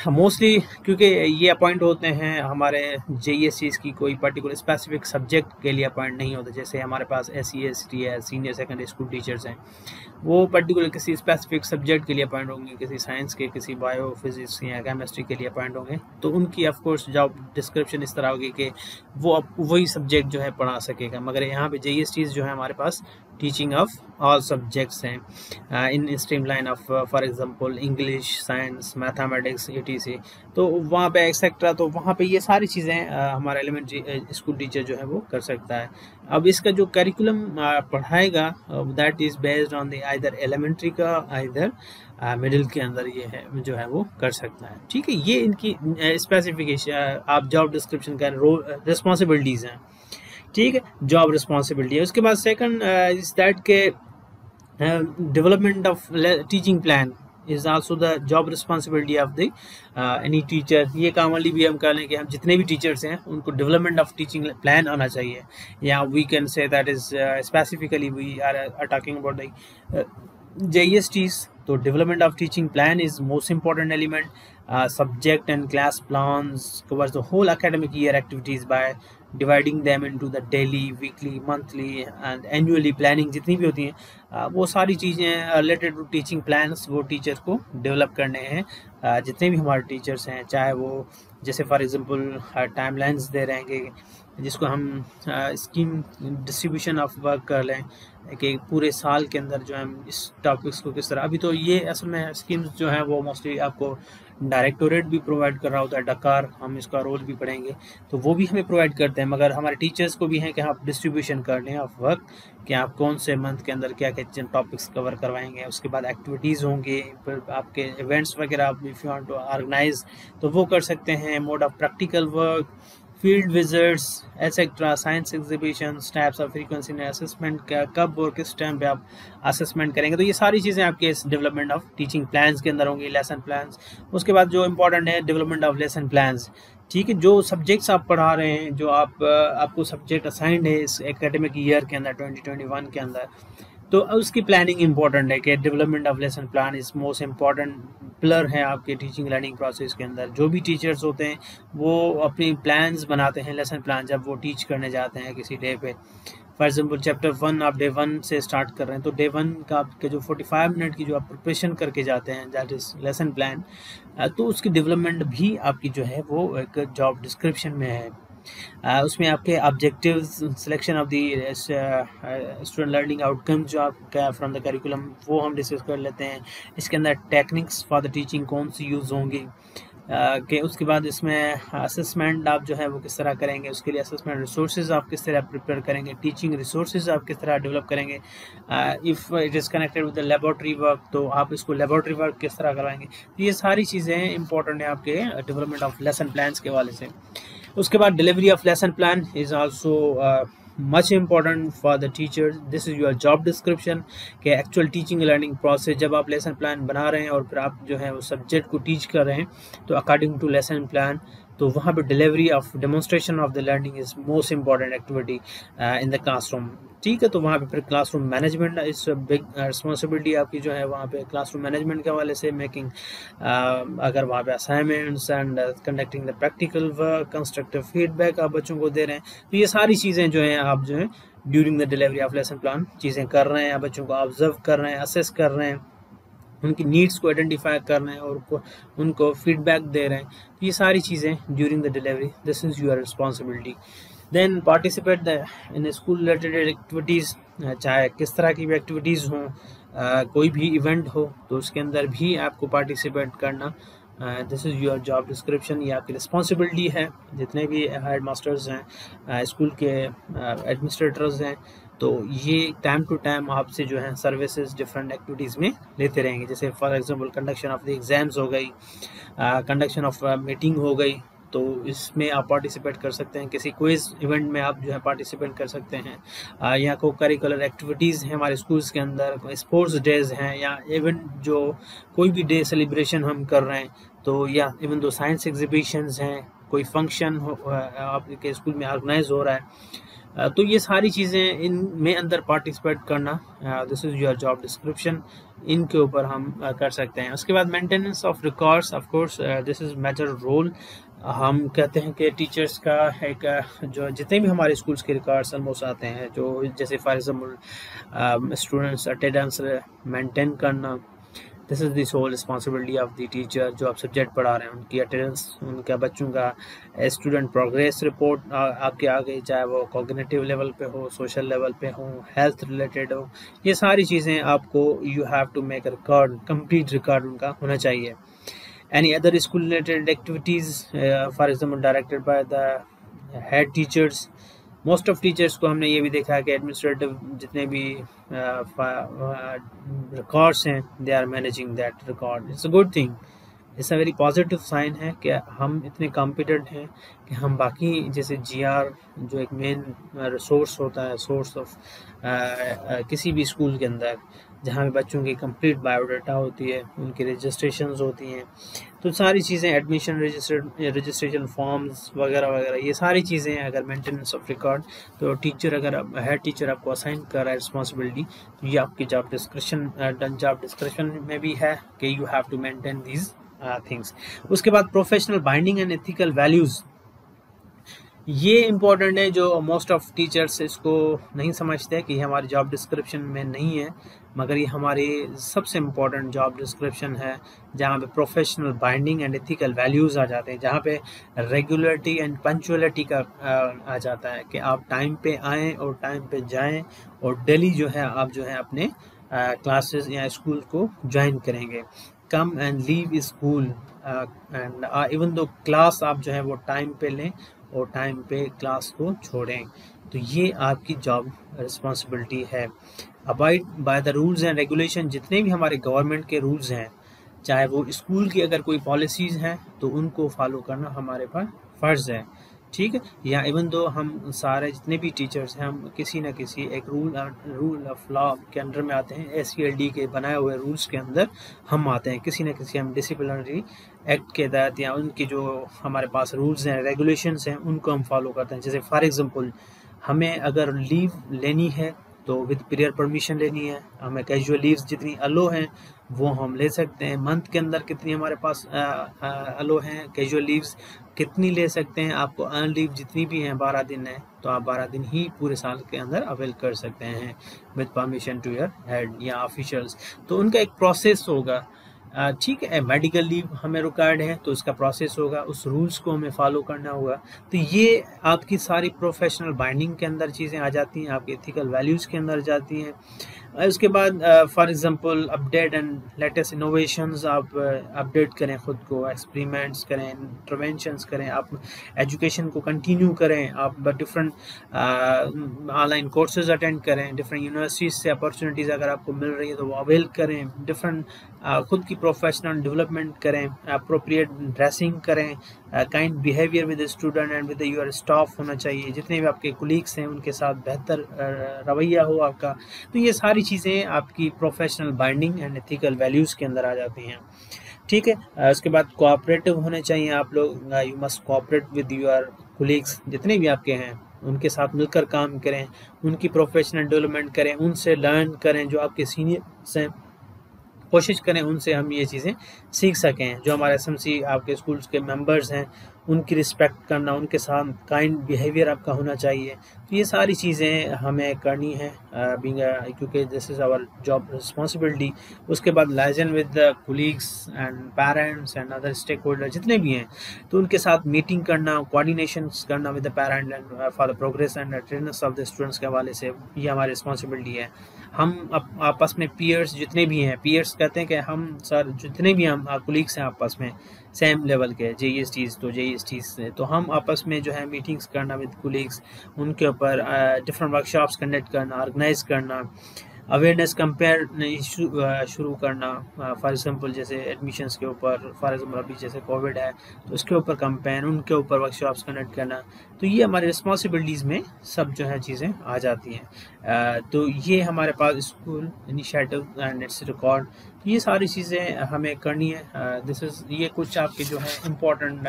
Mostly क्योंकि ये अपॉइंट होते हैं हमारे JSTs की कोई पर्टिकुलर स्पेसिफिक सब्जेक्ट के लिए अपॉइंट नहीं होते। जैसे हमारे पास SC ST है, सीनियर सेकेंडरी स्कूल टीचर्स हैं, वो पर्टिकुलर किसी स्पेसिफिक सब्जेक्ट के लिए अपॉइंट होंगे, किसी साइंस के, किसी बायो फिजिक्स या केमिस्ट्री के लिए अपॉइंट होंगे। तो उनकी ऑफ कोर्स जॉब डिस्क्रिप्शन इस तरह होगी कि वो वही सब्जेक्ट जो है पढ़ा सकेगा। मगर यहाँ पे JSTs जो है हमारे पास टीचिंग ऑफ ऑल सब्जेक्ट्स हैं इन stream line of for example English, science, mathematics ETC। तो वहाँ पे एक्सेट्रा, तो वहाँ पे ये सारी चीज़ें हमारा एलिमेंट्री स्कूल टीचर जो है वो कर सकता है। अब इसका जो करिकुलम पढ़ाएगा that is based on the either elementary का, आइदर मिडिल के अंदर ये है जो है वो कर सकता है, ठीक है। ये इनकी स्पेसिफिकेशन आप जॉब डिस्क्रिप्शन का रिस्पॉन्सिबिलिटीज़ हैं, ठीक है, जॉब रिस्पॉन्सिबिलिटी है। उसके बाद सेकंड इज दैट के development of teaching plan is also the job responsibility of the any teacher. ये कामली भी हम कह लें कि हम जितने भी टीचर्स हैं उनको डेवलपमेंट ऑफ टीचिंग प्लान आना चाहिए, या we can say that is specifically we are talking about the JSTs तो development of teaching plan is most important element. Subject and class plans covers the whole academic year activities by dividing them into the daily, weekly, monthly and annually planning जितनी भी होती हैं वो सारी चीज़ें related to teaching plans वो teacher को develop करने हैं. जितने भी हमारे टीचर्स हैं, चाहे वो जैसे फॉर एग्जांपल टाइमलाइंस दे रहेंगे जिसको हम स्कीम डिस्ट्रीब्यूशन ऑफ वर्क कर लें कि पूरे साल के अंदर जो है इस टॉपिक्स को किस तरह. अभी तो ये असल में स्कीम्स जो हैं वो मोस्टली आपको डायरेक्टोरेट भी प्रोवाइड कर रहा होता है, डकार, हम इसका रोल भी पढ़ेंगे, तो वो भी हमें प्रोवाइड करते हैं. मगर हमारे टीचर्स को भी हैं कि आप डिस्ट्रीब्यूशन कर लें ऑफ वर्क कि आप कौन से मंथ के अंदर क्या क्या टॉपिक्स कवर करवाएंगे. उसके बाद एक्टिविटीज़ होंगे, फिर आपके इवेंट्स वगैरह आप if you want to organize तो वो कर सकते हैं. Mode of practical work, field visits etcetera, science exhibitions, types of frequency assessment, कब और किस टाइम पे आप असेसमेंट करेंगे, तो ये सारी चीज़ें आपके इस डेवलपमेंट ऑफ टीचिंग प्लान्स के अंदर होंगी. लेसन प्लान्स, उसके बाद जो इम्पोर्टेंट है डेवलपमेंट ऑफ लेसन प्लान्स. ठीक है, जो सब्जेक्ट्स आप पढ़ा रहे हैं, जो आपको सब्जेक्ट असाइंड है इस एकेडमिक ईयर के अंदर 2021 के अंदर, तो उसकी प्लानिंग इंपॉर्टेंट है कि development of lesson plan is most important pillar है आपके टीचिंग लर्निंग प्रोसेस के अंदर. जो भी टीचर्स होते हैं वो अपनी प्लान्स बनाते हैं, लेसन प्लान, जब वो टीच करने जाते हैं किसी डे पे. फॉर एग्जांपल चैप्टर 1 आप डे 1 से स्टार्ट कर रहे हैं, तो डे 1 का आपके जो 45 मिनट की जो आप प्रिपरेशन करके जाते हैं दैट इज़ लेसन प्लान, तो उसकी डेवलपमेंट भी आपकी जो है वो एक जॉब डिस्क्रिप्शन में है. उसमें आपके objectives, selection of the student learning outcomes जो आपका फ्रॉम द करिकुलम वो हम डिस्कस कर लेते हैं. इसके अंदर टेक्निक्स फॉर द टीचिंग कौन सी यूज़ होंगी, कि उसके बाद इसमें असेसमेंट आप जो है वो किस तरह करेंगे, उसके लिए असेसमेंट रिसोर्सेज आप किस तरह प्रिपेयर करेंगे, टीचिंग रिसोर्सेज आप किस तरह डेवलप करेंगे. If it is connected with the laboratory work तो आप इसको लेबोरेटरी वर्क किस तरह करवाएंगे. ये सारी चीज़ें इंपॉर्टेंट है आपके डेवलपमेंट ऑफ लेसन प्लान्स के हवाले से. उसके बाद delivery of lesson plan is also much important for the teachers. This is your job description के एक्चुअल टीचिंग लर्निंग प्रोसेस. जब आप लेसन प्लान बना रहे हैं और फिर आप जो है वो सब्जेक्ट को टीच कर रहे हैं तो अकॉर्डिंग टू लेसन प्लान, तो वहाँ पे delivery of demonstration of the learning is most important activity in the classroom. ठीक है, तो वहाँ पे फिर क्लासरूम मैनेजमेंट इस बिग रिस्पॉन्सिबिलिटी आपकी जो है वहाँ पे क्लासरूम मैनेजमेंट के हवाले से मेकिंग, अगर वहाँ पे assignments and conducting the practical work, constructive feedback आप बच्चों को दे रहे हैं, तो ये सारी चीज़ें जो हैं आप जो है during the delivery of lesson plan चीज़ें कर रहे हैं, बच्चों को ऑब्जर्व कर रहे हैं, असेस कर रहे हैं, उनकी नीड्स को आइडेंटिफाई कर रहे हैं और उनको फीडबैक दे रहे हैं. ये सारी चीज़ें during the delivery, this is your responsibility. Then participate in school related activities, चाहे किस तरह की भी एक्टिविटीज़ हों, कोई भी इवेंट हो तो उसके अंदर भी आपको पार्टिसिपेट करना. This is your job description, ये आपकी रिस्पॉन्सिबिलिटी है. जितने भी हेड मास्टर्स हैं, स्कूल के एडमिनिस्ट्रेटर्स हैं, तो ये टाइम टू टाइम आपसे जो है सर्विसेज डिफरेंट एक्टिविटीज़ में लेते रहेंगे. जैसे for example conduction of the exams हो गई, कंडक्शन ऑफ मीटिंग हो गई, तो इसमें आप पार्टिसिपेट कर सकते हैं. किसी क्विज़ इवेंट में आप जो है पार्टिसिपेट कर सकते हैं. या को करिकुलर एक्टिविटीज़ हैं हमारे स्कूल्स के अंदर, स्पोर्ट्स डेज़ हैं, या इवन जो कोई भी डे सेलिब्रेशन हम कर रहे हैं, तो या इवन दो साइंस एग्जीबिशंस हैं, कोई फंक्शन आपके स्कूल में ऑर्गेनाइज हो रहा है, तो ये सारी चीज़ें इनमें अंदर पार्टिसिपेट करना, this is your job description, इनके ऊपर हम कर सकते हैं. उसके बाद maintenance of records, of course this is major role. हम कहते हैं कि टीचर्स का एक जो जितने भी हमारे स्कूल्स के रिकॉर्ड्स ऑलमोस्ट आते हैं, जो जैसे for example students attendance maintain करना, this is the sole responsibility of the teacher. जो आप सब्जेक्ट पढ़ा रहे हैं उनकी अटेंडेंस, उनका बच्चों का स्टूडेंट प्रोग्रेस रिपोर्ट आपके आ गई, चाहे वो कॉग्निटिव लेवल पे हो, सोशल लेवल पे हो, हेल्थ रिलेटेड हो, ये सारी चीज़ें आपको you have to make a record, complete record उनका होना चाहिए. Any other school related activities, for example directed by the head teachers. Most of teachers को हमने ये भी देखा है कि एडमिनिस्ट्रेटिव जितने भी रिकॉर्ड्स हैं, they are managing that record. It's a good thing. It's a very positive sign है कि हम इतने कॉम्पिटेंट हैं कि हम बाकी जैसे जीआर जो एक मेन रिसोर्स होता है, सोर्स ऑफ किसी भी स्कूल के अंदर, जहाँ पे बच्चों की कंप्लीट बायोडाटा होती है, उनकी रजिस्ट्रेशंस होती हैं, तो सारी चीज़ें एडमिशन रजिस्ट्रेशन फॉर्म्स वगैरह वगैरह, ये सारी चीज़ें अगर मेंटेनेंस ऑफ रिकॉर्ड, तो टीचर अगर हेड टीचर आपको असाइन कर रहा है रिस्पॉन्सिबिलिटी, तो ये आपकी जॉब डिस्क्रिप्शन में भी है कि you have to maintain these things. उसके बाद professional binding and ethical values, ये इम्पोर्टेंट है, जो मोस्ट ऑफ टीचर्स इसको नहीं समझते कि हमारी जॉब डिस्क्रिप्शन में नहीं है, मगर ये हमारी सबसे इम्पोर्टेंट जॉब डिस्क्रिप्शन है, जहाँ पे professional binding and ethical values आ जाते हैं, जहाँ पे रेगुलरिटी एंड पंक्चुअलिटी का आ जाता है कि आप टाइम पे आएँ और टाइम पे जाएं, और डेली जो है आप जो है अपने क्लासेस या स्कूल को ज्वाइन करेंगे। Come and leave school and even though class आप जो है वो टाइम पे लें और टाइम पे क्लास को छोड़ें, तो ये आपकी जॉब रिस्पॉन्सिबिलिटी है। Abide by the rules and regulation, जितने भी हमारे गवर्नमेंट के रूल्स हैं, चाहे वो स्कूल की अगर कोई पॉलिसीज़ हैं तो उनको फॉलो करना हमारे पर फ़र्ज़ है, ठीक है। या इवन दो हम सारे जितने भी टीचर्स हैं, हम किसी न किसी एक रूल ऑफ लॉ के अंडर में आते हैं, SCLD के बनाए हुए रूल्स के अंदर हम आते हैं, किसी न किसी हम डिसिप्लिनरी एक्ट के तहत या उनकी जो हमारे पास रूल्स हैं रेगुलेशंस हैं उनको हम फॉलो करते हैं। जैसे फॉर एग्जांपल, हमें अगर लीव लेनी है तो विद प्रियर परमिशन लेनी है, हमें कैजुअल लीव्स जितनी अलो हैं वो हम ले सकते हैं। मंथ के अंदर कितनी हमारे पास अलो हैं कैजुअल लीव्स, कितनी ले सकते हैं, आपको अर्न लीव जितनी भी हैं 12 दिन है, तो आप 12 दिन ही पूरे साल के अंदर अवेल कर सकते हैं with permission to your head या ऑफिशियल्स। तो उनका एक प्रोसेस होगा, ठीक है। मेडिकल लीव हमें रिक्वायर्ड है तो उसका प्रोसेस होगा, उस रूल्स को हमें फॉलो करना होगा। तो ये आपकी सारी प्रोफेशनल बाइंडिंग के अंदर चीज़ें आ जाती हैं, आपकी एथिकल वैल्यूज़ के अंदर जाती हैं। उसके बाद for example update and latest innovations, आप अपडेट करें ख़ुद को, एक्सपेरिमेंट्स करें, इंटरवेंशंस करें, आप एजुकेशन को कंटिन्यू करें, आप डिफरेंट ऑनलाइन कोर्सेज अटेंड करें, डिफरेंट यूनिवर्सिटीज़ से अपॉर्चुनिटीज़ अगर आपको मिल रही है तो वो अवेल करें, डिफरेंट खुद की प्रोफेशनल डेवलपमेंट करें, अप्रोप्रिएट ड्रेसिंग करें, kind behaviour with student and with your staff होना चाहिए, जितने भी आपके कोलीग्स हैं उनके साथ बेहतर रवैया हो आपका। तो ये सारी चीज़ें आपकी professional binding and ethical values के अंदर आ जाती हैं, ठीक है। उसके बाद कोऑपरेटिव होने चाहिए आप लोग, you must cooperate with your colleagues, जितने भी आपके हैं उनके साथ मिलकर काम करें, उनकी प्रोफेशनल डेवलपमेंट करें, उनसे लर्न करें, जो आपके सीनियर्स हैं कोशिश करें उनसे हम ये चीज़ें सीख सकें। जो हमारे SMC आपके स्कूल्स के मेंबर्स हैं उनकी रिस्पेक्ट करना, उनके साथ काइंड बिहेवियर आपका होना चाहिए। तो ये सारी चीज़ें हमें करनी है बीइंग, क्योंकि this is our job responsibility. उसके बाद liaison with the colleagues and parents and other stakeholder जितने भी हैं, तो उनके साथ मीटिंग करना, कोऑर्डिनेशन करना with the parent and for the progress and attendance of the students के हवाले से, ये हमारी रिस्पॉन्सिबिलिटी है। हम आपस में पीयर्स जितने भी हैं, पीयर्स कहते हैं कि हम सर जितने भी हम कोलीग्स हैं आपस में सेम लेवल के, JESTs तो JESTs से, तो हम आपस में जो है मीटिंग्स करना विद कोलीग्स, उनके ऊपर डिफरेंट वर्कशॉप्स कंडक्ट करना, ऑर्गेनाइज करना, अवेयरनेस कंपेयर शुरू करना, फॉर एग्जांपल जैसे एडमिशन्स के ऊपर, फॉर एग्जांपल अभी जैसे कोविड है तो उसके ऊपर कंपेयर, उनके ऊपर वर्कशॉप्स कंडक्ट करना। तो ये हमारे रिस्पॉन्सिबिलिटीज़ में सब जो है चीज़ें आ जाती हैं। तो ये हमारे पास school initiative and its record, ये सारी चीज़ें हमें करनी है। दिस इज़, ये कुछ आपके जो है इम्पोर्टेंट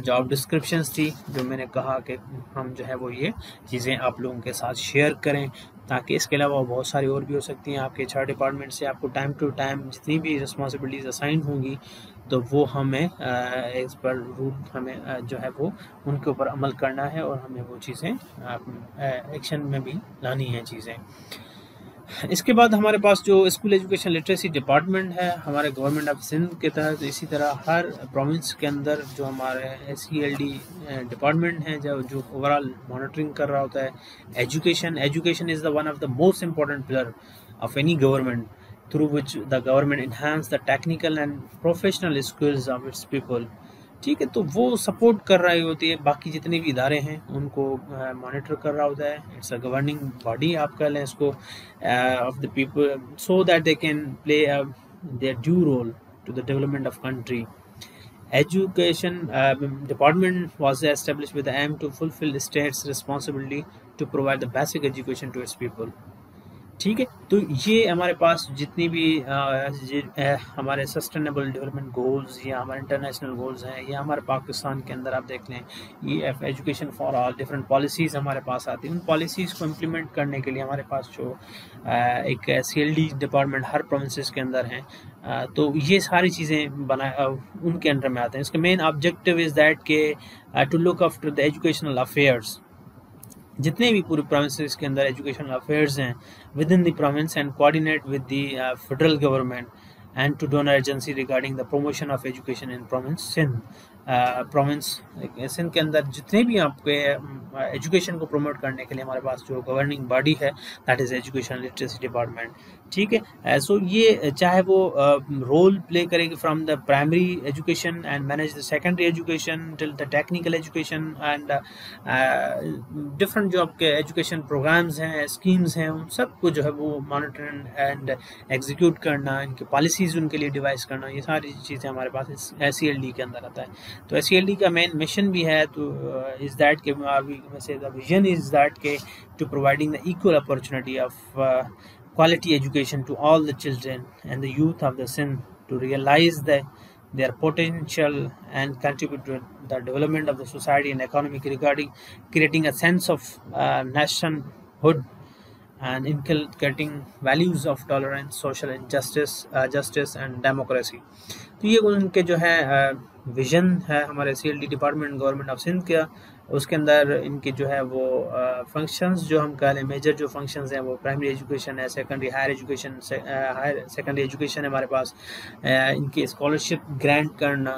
जॉब डिस्क्रिप्शंस थी जो मैंने कहा कि हम जो है वो ये चीज़ें आप लोगों के साथ शेयर करें, ताकि इसके अलावा बहुत सारी और भी हो सकती हैं। आपके HR डिपार्टमेंट से आपको टाइम टू टाइम जितनी भी रिस्पॉन्सिबिलिटीज़ असाइन होंगी तो वो हमें इस पर रूल हमें जो है वो उनके ऊपर अमल करना है, और हमें वो चीज़ें एक्शन में भी लानी हैं चीज़ें। इसके बाद हमारे पास जो स्कूल एजुकेशन लिटरेसी डिपार्टमेंट है हमारे गवर्नमेंट ऑफ सिंध के तहत, इसी तरह हर प्रोविंस के अंदर जो हमारे SCLD डिपार्टमेंट है जो ओवरऑल मॉनिटरिंग कर रहा होता है education is the one of the most important pillar of any government through which the government enhance the technical and professional skills of its people, ठीक है। तो वो सपोर्ट कर रही होती है, बाकी जितने भी इदारे हैं उनको मॉनिटर कर रहा होता है। इट्स अ गवर्निंग बॉडी आप कह लें इसको of the people, so that they can play their due role to the development of country. Education department was established with the aim to fulfill the state's responsibility to provide the basic education to its people. ठीक है, तो ये हमारे पास जितनी भी हमारे sustainable development goals या हमारे इंटरनेशनल गोल्स हैं, या हमारे पाकिस्तान के अंदर आप देख लें ये education for all different policies हमारे पास आती हैं। उन पॉलिसीज़ को इम्प्लीमेंट करने के लिए हमारे पास जो एक CLD डिपार्टमेंट हर प्रोविंसेस के अंदर हैं, तो ये सारी चीज़ें उनके अंडर में आते हैं। इसका मेन ऑब्जेक्टिव इज़ दैट के to look after the educational affairs, जितने भी पूरे प्रोविंसेस के अंदर एजुकेशनल अफेयर्स हैं within the province, and coordinate with the federal government and to donor agency regarding the promotion of education in province Sindh. Province Sindh के अंदर जितने भी आपके एजुकेशन को प्रमोट करने के लिए हमारे पास जो गवर्निंग बॉडी है that is education literacy department. ठीक है, सो ये चाहे वो रोल प्ले करेगी from the primary education and manage the secondary education till the technical education and different जो आपके एजुकेशन प्रोग्राम्स हैं, स्कीम्स हैं, उन सब को जो है वो मॉनिटर एंड एग्जीक्यूट करना, इनकी पॉलिसीज़ उनके लिए डिवाइस करना, ये सारी चीज़ें हमारे पास इस SCLD के अंदर आता है। तो SCLD का मेन मिशन भी है तो इज़ दैट के द विजन इज़ दैट के to providing the equal opportunity of quality education to all the children and the youth of the Sindh to realize their potential and contribute to the development of the society and economy, regarding creating a sense of nationhood and inculcating values of tolerance, social injustice, justice and democracy. तो ये उनके जो है vision है हमारे CLD department government of Sindh का। उसके अंदर इनके जो है वो फंक्शंस जो हम कह लें, मेजर जो फंक्शंस हैं वो प्राइमरी एजुकेशन है, secondary higher education, secondary education है हमारे पास, इनकी स्कॉलरशिप ग्रांट करना,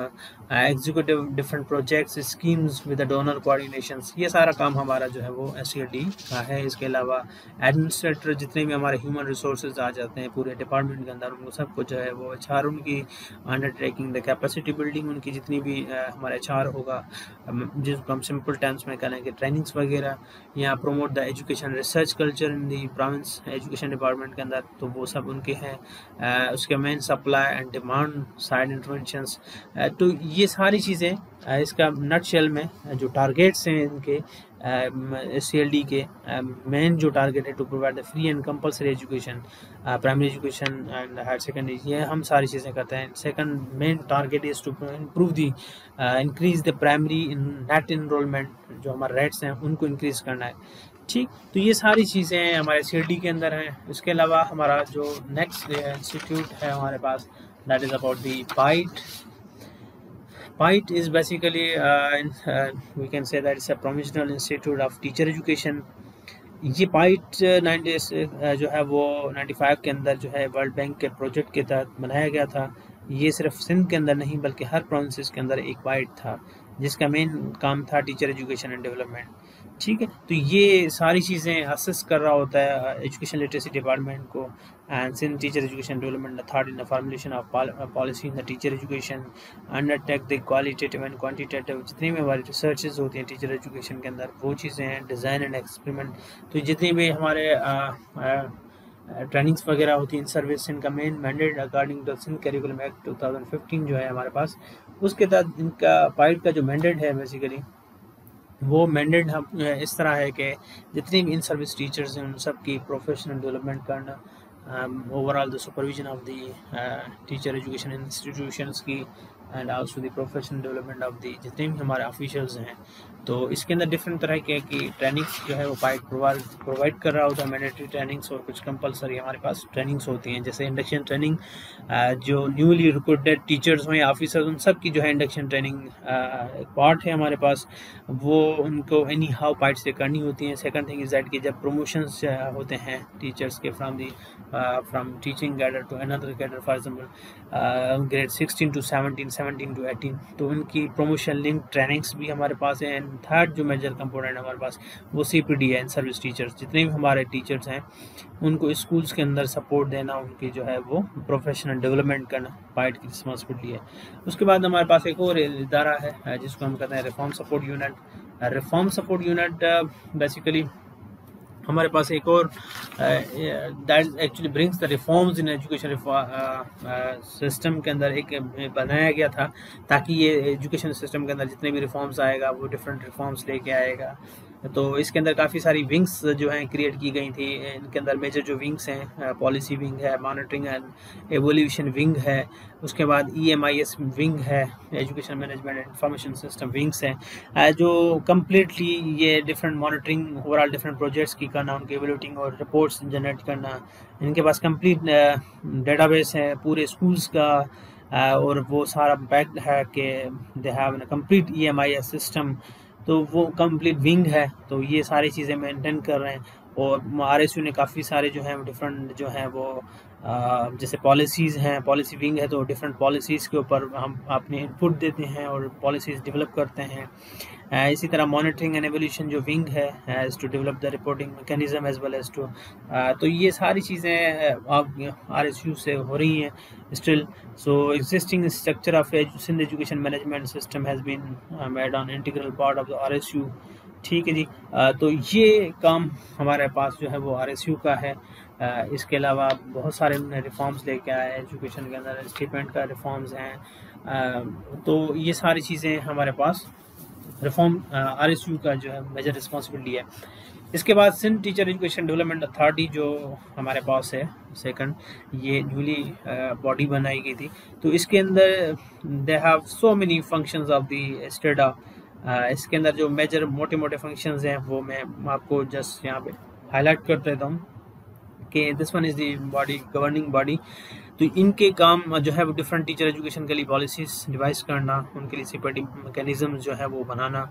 executive different projects, schemes with the donor coordinations, ये सारा काम हमारा जो है वो SCLD का है। इसके अलावा एडमिनिस्ट्रेटर जितने भी हमारे ह्यूमन रिसोर्सेज आ जाते हैं पूरे डिपार्टमेंट के अंदर, उनको सबको जो है वो HR उनकी अंडरटेकिंग द कैपेसिटी बिल्डिंग, उनकी जितनी भी हमारे HR होगा, जिसको हम सिंपल टर्म्स में कहेंगे ट्रेनिंग्स वगैरह, या promote the education research culture in the province education department के अंदर, तो वो सब उनके हैं। उसके main supply and demand side interventions, तो ये सारी चीज़ें इसका नटशेल में जो टारगेट्स हैं इनके SCLD के मेन जो टारगेट है to provide the free and compulsory education, primary education and higher secondary, ये हम सारी चीज़ें करते हैं। Second main target is to improve the increase the primary net enrolment, जो हमारे रेट्स हैं उनको इंक्रीज़ करना है। ठीक, तो ये सारी चीज़ें हमारे SCLD के अंदर हैं। इसके अलावा हमारा जो नेक्स्ट इंस्टीट्यूट है हमारे पास that is about the PIET. PIET is basically we can say that it's a provisional institute of teacher education. ये PIET 90 जो है वो 95 के अंदर जो है वर्ल्ड बैंक के प्रोजेक्ट के तहत बनाया गया था। ये सिर्फ सिंध के अंदर नहीं बल्कि हर प्रोविंसेस के अंदर एक PIET था जिसका मेन काम था टीचर एजुकेशन एंड डेवलपमेंट। ठीक है, तो ये सारी चीज़ें असिस्ट कर रहा होता है एजुकेशन लिटरेसी डिपार्टमेंट को, and Sindh teacher education development authority in the formulation of policy in the teacher education, undertake the qualitative and quantitative, जितनी भी हमारी रिसर्चेज होती हैं टीचर एजुकेशन के अंदर वो चीज़ें हैं, डिज़ाइन एंड एक्सपेरिमेंट, तो जितनी भी हमारे ट्रेनिंग्स वगैरह होती हैं इन सर्विस, इनका main mandate according to Sindh curriculum act 2015 जो है हमारे पास, उसके तहत इनका PIET का जो मैंडेट है बेसिकली वो मैंडेट हम इस तरह है कि जितने भी इन सर्विस टीचर्स हैं उन सब की प्रोफेशनल डेवलपमेंट करना, overall the supervision of the teacher education institutions की, and also the professional development of the जितने भी हमारे ऑफिशियल्स हैं। तो इसके अंदर डिफरेंट तरह के की ट्रेनिंग्स जो है वो PIET प्रोवाइड कर रहा होता है, मैंडेटरी ट्रेनिंग्स और कुछ कंपलसरी हमारे पास ट्रेनिंग्स होती हैं, जैसे इंडक्शन ट्रेनिंग, जो न्यूली रिक्रूटेड टीचर्स हों या ऑफिसर्स उन सब की जो है इंडक्शन ट्रेनिंग एक पार्ट है हमारे पास, वो उनको एनी हाउ PIET से करनी होती हैं। सेकंड थिंग इज़ दैट कि जब प्रमोशंस होते हैं टीचर्स के from teaching cadre to another cadre, for example grade 16 to 17, 17 to 18, तो उनकी प्रमोशन लिंक ट्रेनिंग्स भी हमारे पास है। एंड थर्ड जो मेजर कंपोनेंट हमारे पास वो CPD है, इन सर्विस टीचर्स, जितने भी हमारे टीचर्स हैं उनको स्कूल्स के अंदर सपोर्ट देना, उनकी जो है वो प्रोफेशनल डेवलपमेंट करना PIET की रिस्पॉन्सिबिलिटी है। उसके बाद हमारे पास एक और इदारा है जिसको हम कहते हैं reform support unit. Reform support unit basically हमारे पास एक और that actually brings the reforms in education system के अंदर एक बनाया गया था, ताकि ये एजुकेशन सिस्टम के अंदर जितने भी रिफॉर्म्स आएगा वो डिफरेंट रिफॉर्म्स लेके आएगा। तो इसके अंदर काफ़ी सारी विंग्स जो हैं क्रिएट की गई थी। इनके अंदर मेजर जो विंग्स हैं, पॉलिसी विंग है, मॉनिटरिंग एंड एवोल्यूशन विंग है, उसके बाद EMIS विंग है, education management and information system wings हैं, जो कम्प्लीटली ये different monitoring overall different projects की करना, उनके एवोल्यूटिंग और रिपोर्ट्स जनरेट करना। इनके पास कंप्लीट डेटाबेस है पूरे स्कूल्स का, और वो सारा पैक्ड है कि they have a complete EMIS system. तो वो कंप्लीट विंग है, तो ये सारी चीज़ें मेंटेन कर रहे हैं। और RSU ने काफ़ी सारे जो हैं डिफरेंट जो हैं वो जैसे पॉलिसीज़ हैं, पॉलिसी विंग है तो डिफरेंट पॉलिसीज़ के ऊपर हम अपने इनपुट देते हैं और पॉलिसीज़ डेवलप करते हैं। इसी तरह मॉनिटरिंग एंड एवोल्यूशन जो विंग है as to develop the reporting mechanism as well as to, तो ये सारी चीज़ें अब RSU से हो रही हैं still. So existing structure of Sindh education management system has been made on integral part of the RSU। ठीक है जी। तो ये काम हमारे पास जो है वो RSU का है। इसके अलावा बहुत सारे उन्होंने रिफॉर्म्स लेके आए एजुकेशन के अंदर, स्टिपेंड का रिफॉर्म्स हैं। तो ये सारी चीज़ें हमारे पास रिफॉर्म RSU का जो है मेजर रिस्पॉन्सिबिलिटी है। इसके बाद Sindh teacher education development authority जो हमारे पास है सेकंड, ये न्यूली बॉडी बनाई गई थी। तो इसके अंदर they have so many functions of the strata. इसके अंदर जो मेजर मोटे मोटे फंक्शंस हैं वो मैं आपको जस्ट यहाँ पे हाईलाइट कर देता हूँ कि this one is the body, governing body. तो इनके काम जो है वो डिफरेंट टीचर एजुकेशन के लिए पॉलिसीज डिवाइस करना, उनके लिए सिक्योरिटी मैकेनिज्म जो है वो बनाना,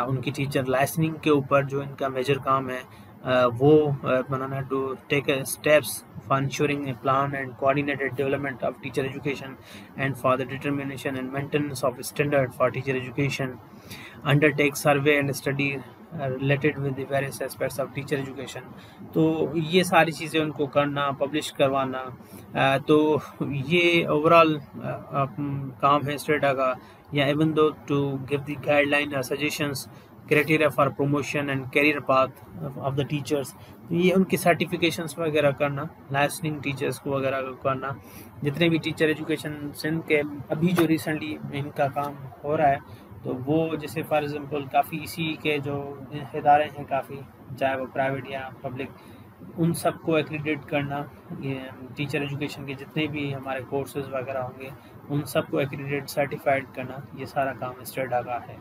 उनकी टीचर लाइसेंसिंग के ऊपर जो इनका मेजर काम है वो बनाना, to take steps for ensuring a plan and coordinated development of teacher education and for the determination and maintenance of standard for teacher education, undertake survey and study related with the various aspects of teacher education. तो ये सारी चीज़ें उनको करना, publish करवाना, तो ये overall काम है स्टेटा का। या even though to give the guideline और suggestions, criteria for promotion and career path of the teachers. तो ये उनकी सर्टिफिकेशंस वगैरह करना, लाइसेंसिंग टीचर्स को वगैरह करना, जितने भी टीचर एजुकेशन सिंध के अभी जो रिसेंटली इनका काम हो रहा है, तो वो जैसे फॉर एग्जांपल काफ़ी इसी के जो इदारे हैं काफ़ी, चाहे वो प्राइवेट या पब्लिक, उन सबको एक्रीडिट करना, ये टीचर एजुकेशन के जितने भी हमारे कोर्सेज वगैरह होंगे उन सबको एक्रीडिट सर्टिफाइड करना, ये सारा काम स्टेटा का है।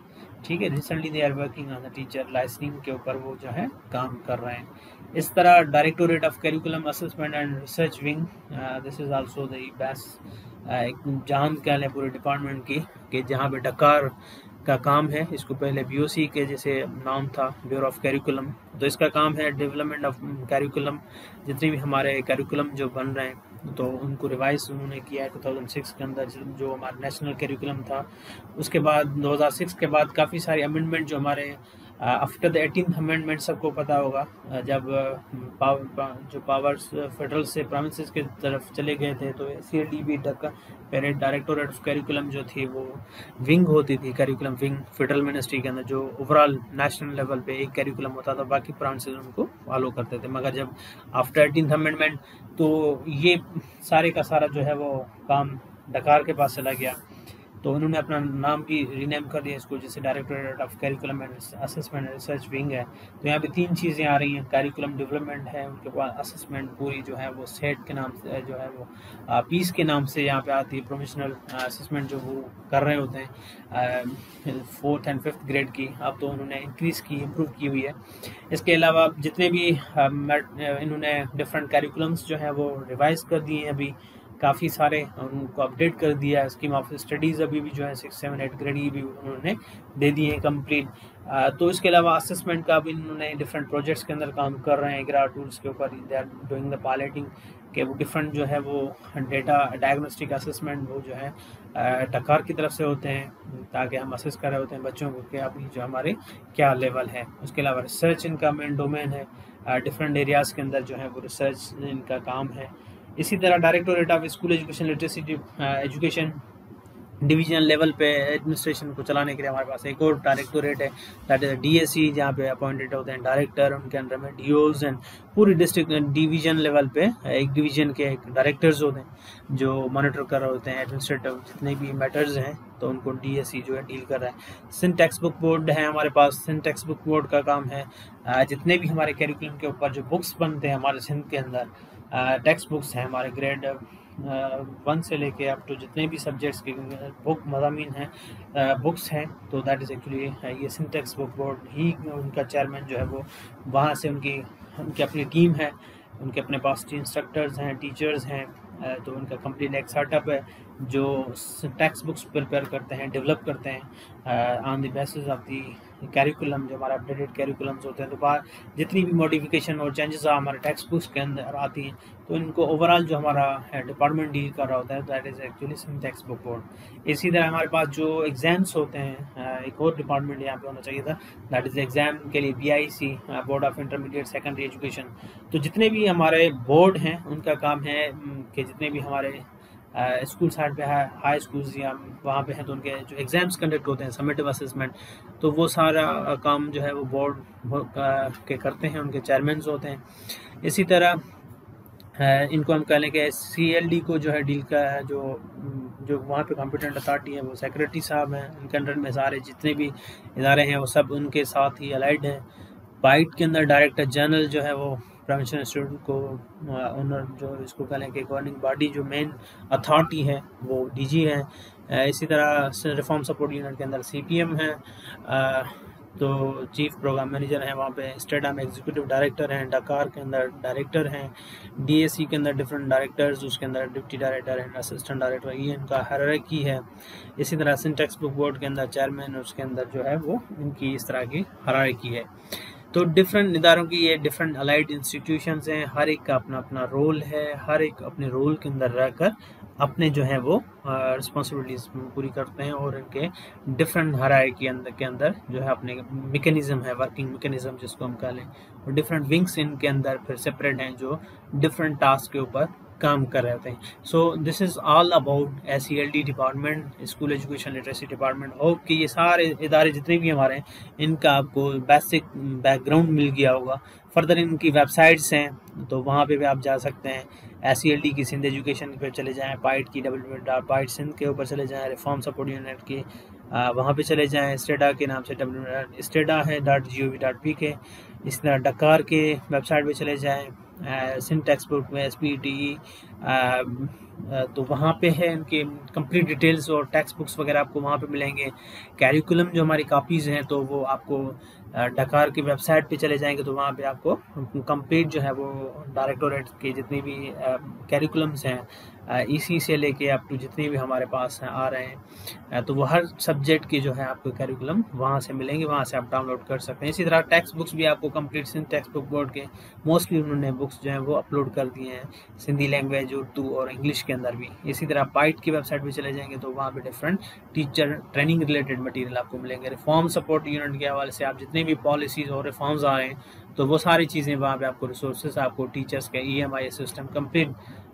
ठीक है, recently they are working on the teacher licensing के ऊपर वो जो है काम कर रहे हैं। इस तरह directorate of curriculum assessment and research wing, this is also the best एक जान कह लें पूरे डिपार्टमेंट की, कि जहाँ पे डकार का काम है। इसको पहले BOC के जैसे नाम था, ब्यूरो ऑफ करिकुलम। तो इसका काम है डेवलपमेंट ऑफ करिकुलम, जितने भी हमारे करिकुलम जो बन रहे हैं तो उनको रिवाइज उन्होंने किया है 2006 के अंदर, जो हमारा नेशनल करिकुलम था। उसके बाद 2006 के बाद काफ़ी सारे अमेंडमेंट जो हमारे आफ्टर द 18th अमेंडमेंट, सबको पता होगा, जब जो पावर्स फेडरल से प्रोविंसेस की तरफ चले गए थे, तो CLDB पहले डायरेक्टोरेट ऑफ करिकुलम जो थी वो विंग होती थी, करिकुलम विंग फेडरल मिनिस्ट्री के अंदर, जो ओवरऑल नेशनल लेवल पे एक करिकुलम होता था, बाकी प्रोविंसेस उनको फॉलो करते थे। मगर जब आफ्टर 18th अमेंडमेंट तो ये सारे का सारा जो है वो काम डकार के पास चला गया, तो उन्होंने अपना नाम भी रीनेम कर दिया इसको, जैसे directorate of curriculum and assessment and research wing है। तो यहाँ पे 3 चीज़ें आ रही हैं, करिकुलम डेवलपमेंट है, उनके पास असेसमेंट पूरी जो है वो सेट के नाम से जो है वो पीस के नाम से यहाँ पे आती है, प्रोफेशनल असेसमेंट जो वो कर रहे होते हैं 4th and 5th ग्रेड की, अब तो उन्होंने इंक्रीज़ की, इम्प्रूव की हुई है। इसके अलावा जितने भी इन्होंने डिफरेंट करिकुलम्स जो हैं वो रिवाइज़ कर दिए हैं अभी, काफ़ी सारे उनको अपडेट कर दिया है। स्कीम ऑफ स्टडीज़ अभी भी जो है 6, 7, 8 ग्रेड की भी उन्होंने दे दी है कंप्लीट। तो इसके अलावा असेसमेंट का भी इन्होंने डिफरेंट प्रोजेक्ट्स के अंदर काम कर रहे हैं, ग्रा टूल्स के ऊपर they are doing the piloting, के वो डिफरेंट जो है वो डेटा डायग्नोस्टिक असेसमेंट वो जो है डकार की तरफ से होते हैं, ताकि हम असेस कर रहे होते हैं बच्चों को कि अभी जो हमारे क्या लेवल है। उसके अलावा रिसर्च इनका मेन डोमेन है, डिफरेंट एरियाज़ के अंदर जो है वो रिसर्च इनका काम है। इसी तरह directorate of school education literacy education, division level पे एडमिनिस्ट्रेशन को चलाने के लिए हमारे पास एक और डायरेक्टोरेट है, दैट इज DSE, जहाँ पे अपॉइंटेड होते हैं डायरेक्टर, उनके अंडर में DOs एंड पूरी डिस्ट्रिक्ट डिवीजन लेवल पे एक डिवीजन के एक डायरेक्टर्स होते हैं जो मॉनिटर कर रहे होते हैं एडमिनिस्ट्रेटिव जितने भी मैटर्स हैं, तो उनको DSE जो है डील कर रहा है। सिंध टेक्स्ट बुक बोर्ड है हमारे पास। सिंध टेक्स्ट बुक बोर्ड का काम है जितने भी हमारे कैरिकुलम के ऊपर जो बुक्स बनते हैं हमारे सिंध के अंदर, टेक्स्ट बुक्स हैं हमारे ग्रेड 1 से लेके अप टू जितने भी सब्जेक्ट्स की बुक मज़ामीन हैं, बुक्स हैं, तो दैट इज़ एक्चुअली ये सिंध टेक्स्ट बुक बोर्ड ही उनका चेयरमैन जो है वो वहाँ से उनकी अपनी टीम है, उनके अपने पास इंस्ट्रक्टर्स हैं, टीचर्स हैं, तो उनका कंप्लीट एक सेटअप है जो टेक्स्ट बुक्स प्रिपेयर करते हैं, डेवलप करते हैं on the basis of the curriculum, जो हमारा अपडेटेड कैरिकुलम्स होते हैं। तो बाहर जितनी भी मॉडिफिकेशन और चेंजेस हमारे टेक्स्ट बुक्स के अंदर आती हैं, तो इनको ओवरऑल जो हमारा डिपार्टमेंट डील कर रहा होता है, that is actually Sindh textbook board. इसी तरह हमारे पास जो एग्ज़ाम्स होते हैं, एक और डिपार्टमेंट यहाँ पे होना चाहिए था, दैट इज़ एग्ज़ाम के लिए BIC, board of intermediate secondary education. तो जितने भी हमारे बोर्ड हैं उनका काम है कि जितने भी हमारे स्कूल साइड पे है, हाई स्कूल्स या वहाँ पे हैं, तो उनके जो एग्ज़ाम्स कंडक्ट होते हैं, समेटिव असेसमेंट, तो वो सारा काम जो है वो बोर्ड के करते हैं, उनके चेयरमैन्स होते हैं। इसी तरह इनको हम कह लें कि CLD को जो है डील का जो वहाँ पे कॉम्पिटेंट अथॉरिटी है वो सेक्रेटरी साहब हैं, उनके अंडर में सारे जितने भी इदारे हैं वो सब उनके साथ ही अलाइड हैं। पाइट के अंदर डायरेक्टर जनरल जो है वो प्रोविंशियल इंस्टीट्यूट को ओनर जो इसको कह लें कि गवर्निंग बॉडी जो मेन अथॉरिटी है वो DG है। इसी तरह रिफॉर्म सपोर्ट यूनिट के अंदर CPM है, तो चीफ प्रोग्राम मैनेजर हैं वहाँ पे। स्टेडा में एग्जीक्यूटिव डायरेक्टर हैं, डकार के अंदर डायरेक्टर हैं, DSE के अंदर डिफरेंट डायरेक्टर्स, उसके अंदर deputy director and assistant director, ये इनका हायरार्की है। इसी तरह सिंध टेक्स्ट बुक बोर्ड के अंदर चेयरमैन, उसके अंदर जो है वो इनकी इस तरह की हायरार्की है। तो डिफरेंट इदारों की ये डिफरेंट अलाइड इंस्टीट्यूशंस हैं, हर एक का अपना अपना रोल है, हर एक अपने रोल के अंदर रहकर अपने जो है वो रिस्पॉन्सिबिलिटीज़ पूरी करते हैं, और इनके डिफरेंट हायरार्की के अंदर जो है अपने मैकेनिज्म है, वर्किंग मैकेनिज्म जिसको हम कह लें, और डिफरेंट विंग्स इनके अंदर फिर सेपरेट हैं जो डिफरेंट टास्क के ऊपर काम कर रहे होते हैं। So this is all about SELD department, school education literacy department. Hope कि ये सारे इदारे जितने भी हमारे हैं इनका आपको बेसिक बैकग्राउंड मिल गया होगा। फर्दर इनकी वेबसाइट्स हैं, तो वहाँ पे भी आप जा सकते हैं। SELD की सिंध एजुकेशन पे चले जाएँ, पाइट की www.pait सिंध के ऊपर चले जाएँ, रिफॉर्म सपोर्ट यूनिट की वहाँ पे चले जाएँ, स्टेडा के नाम से स्टेडा है .gov.pk। इस तरह डकार के वेबसाइट पे चले जाएँ, सिंध टेक्स्ट बुक में SPTE, तो वहाँ पे है इनके कंप्लीट डिटेल्स और टेक्स्ट बुक्स वगैरह आपको वहाँ पे मिलेंगे। कैरिकुलम जो हमारी कापीज़ हैं तो वो आपको डकार की वेबसाइट पे चले जाएंगे, तो वहाँ पे आपको कंप्लीट जो है वो डायरेक्टोरेट के जितने भी कैरिकुलम्स हैं EC से लेके अप टू जितने भी हमारे पास आ रहे हैं, तो वो हर सब्जेक्ट की जो है आपको कैरिकुलम वहाँ से मिलेंगे, वहाँ से आप डाउनलोड कर सकते हैं। इसी तरह टेक्स्ट बुक्स भी आपको complete Sindh textbook board के मोस्टली उन्होंने बुक्स जो हैं वो अपलोड कर दिए हैं, सिंधी लैंग्वेज, उर्दू और इंग्लिश के अंदर भी। इसी तरह पाइट की वेबसाइट पे चले जाएंगे तो वहाँ पे different teacher training related material आपको मिलेंगे। रिफॉर्म सपोर्ट यूनिट के हवाले से आप जितने भी पॉलिसीज़ और रिफॉर्म्स आ रहे हैं तो वो सारी चीज़ें वहाँ पे आपको, रिसोर्सेज आपको, टीचर्स का EMI सिस्टम कंप्लीट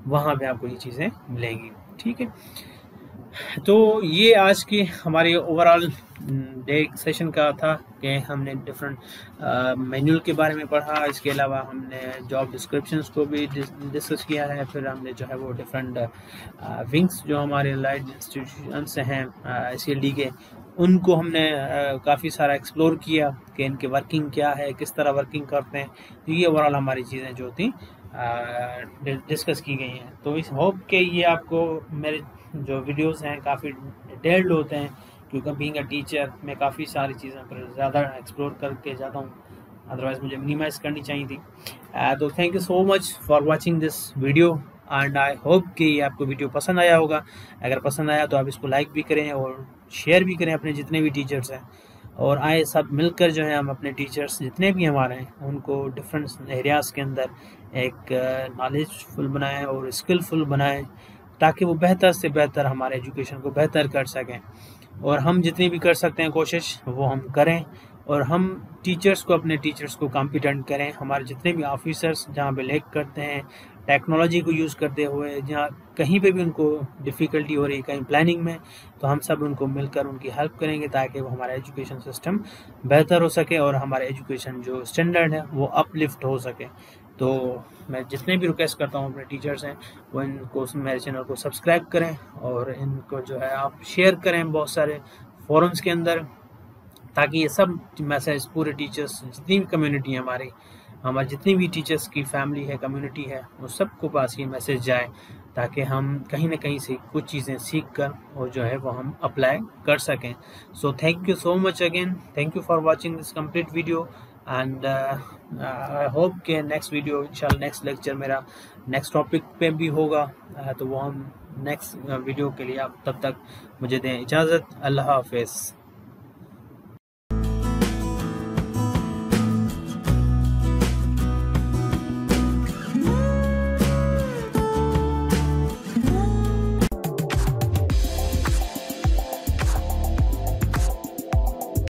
वहाँ पे आपको ये चीज़ें मिलेंगी। ठीक है, तो ये आज की हमारी ओवरऑल डे सेशन का था कि हमने डिफरेंट मैनुअल के बारे में पढ़ा, इसके अलावा हमने जॉब डिस्क्रिप्शंस को भी डिस्कस किया है, फिर हमने जो है वो डिफरेंट विंग्स जो हमारे अलाइड इंस्टीट्यूशंस हैं SELD के, उनको हमने काफ़ी सारा एक्सप्लोर किया कि इनके वर्किंग क्या है, किस तरह वर्किंग करते हैं। तो ये ओवरऑल हमारी चीज़ें जो थी डिस्कस की गई हैं। तो इस होप के ये आपको मेरे जो वीडियोस हैं काफ़ी डिटेल्ड होते हैं, क्योंकि बीइंग अ टीचर मैं काफ़ी सारी चीज़ें पर ज़्यादा एक्सप्लोर करके जाता हूँ, अदरवाइज़ मुझे मिनिमाइज़ करनी चाहिए थी। तो thank you so much for watching this video and I hope कि ये आपको वीडियो पसंद आया होगा। अगर पसंद आया तो आप इसको लाइक भी करें और शेयर भी करें अपने जितने भी टीचर्स हैं, और आए सब मिलकर जो है हम अपने टीचर्स जितने भी हमारे हैं उनको डिफरेंट एरियाज़ के अंदर एक नॉलेजफुल बनाएं और स्किलफुल बनाएं, ताकि वो बेहतर से बेहतर हमारे एजुकेशन को बेहतर कर सकें। और हम जितनी भी कर सकते हैं कोशिश वो हम करें, और हम अपने टीचर्स को कॉम्पिटेंट करें। हमारे जितने भी ऑफिसर्स जहाँ पे लेक करते हैं टेक्नोलॉजी को यूज़ करते हुए, जहाँ कहीं पे भी उनको डिफ़िकल्टी हो रही है कहीं प्लानिंग में, तो हम सब उनको मिलकर उनकी हेल्प करेंगे ताकि वो हमारा एजुकेशन सिस्टम बेहतर हो सके और हमारा एजुकेशन जो स्टैंडर्ड है वो अपलिफ्ट हो सके। तो मैं जितने भी रिक्वेस्ट करता हूँ अपने टीचर्स हैं वो इनको मेरे चैनल को सब्सक्राइब करें और इनको जो है आप शेयर करें बहुत सारे फोरम्स के अंदर, ताकि ये सब मैसेज पूरे टीचर्स जितनी भी कम्युनिटी है हमारी जितनी भी टीचर्स की फैमिली है कम्युनिटी है वो सबको पास ये मैसेज जाए, ताकि हम कहीं ना कहीं से कुछ चीज़ें सीख कर और जो है वो हम अप्लाई कर सकें। So thank you so much again, thank you for watching this complete video and I hope के नेक्स्ट वीडियो इंशाल्लाह नेक्स्ट लेक्चर मेरा नेक्स्ट टॉपिक पे भी होगा, तो वो हम नेक्स्ट वीडियो के लिए आप तब तक मुझे दें इजाज़त। अल्लाह हाफ़िज़।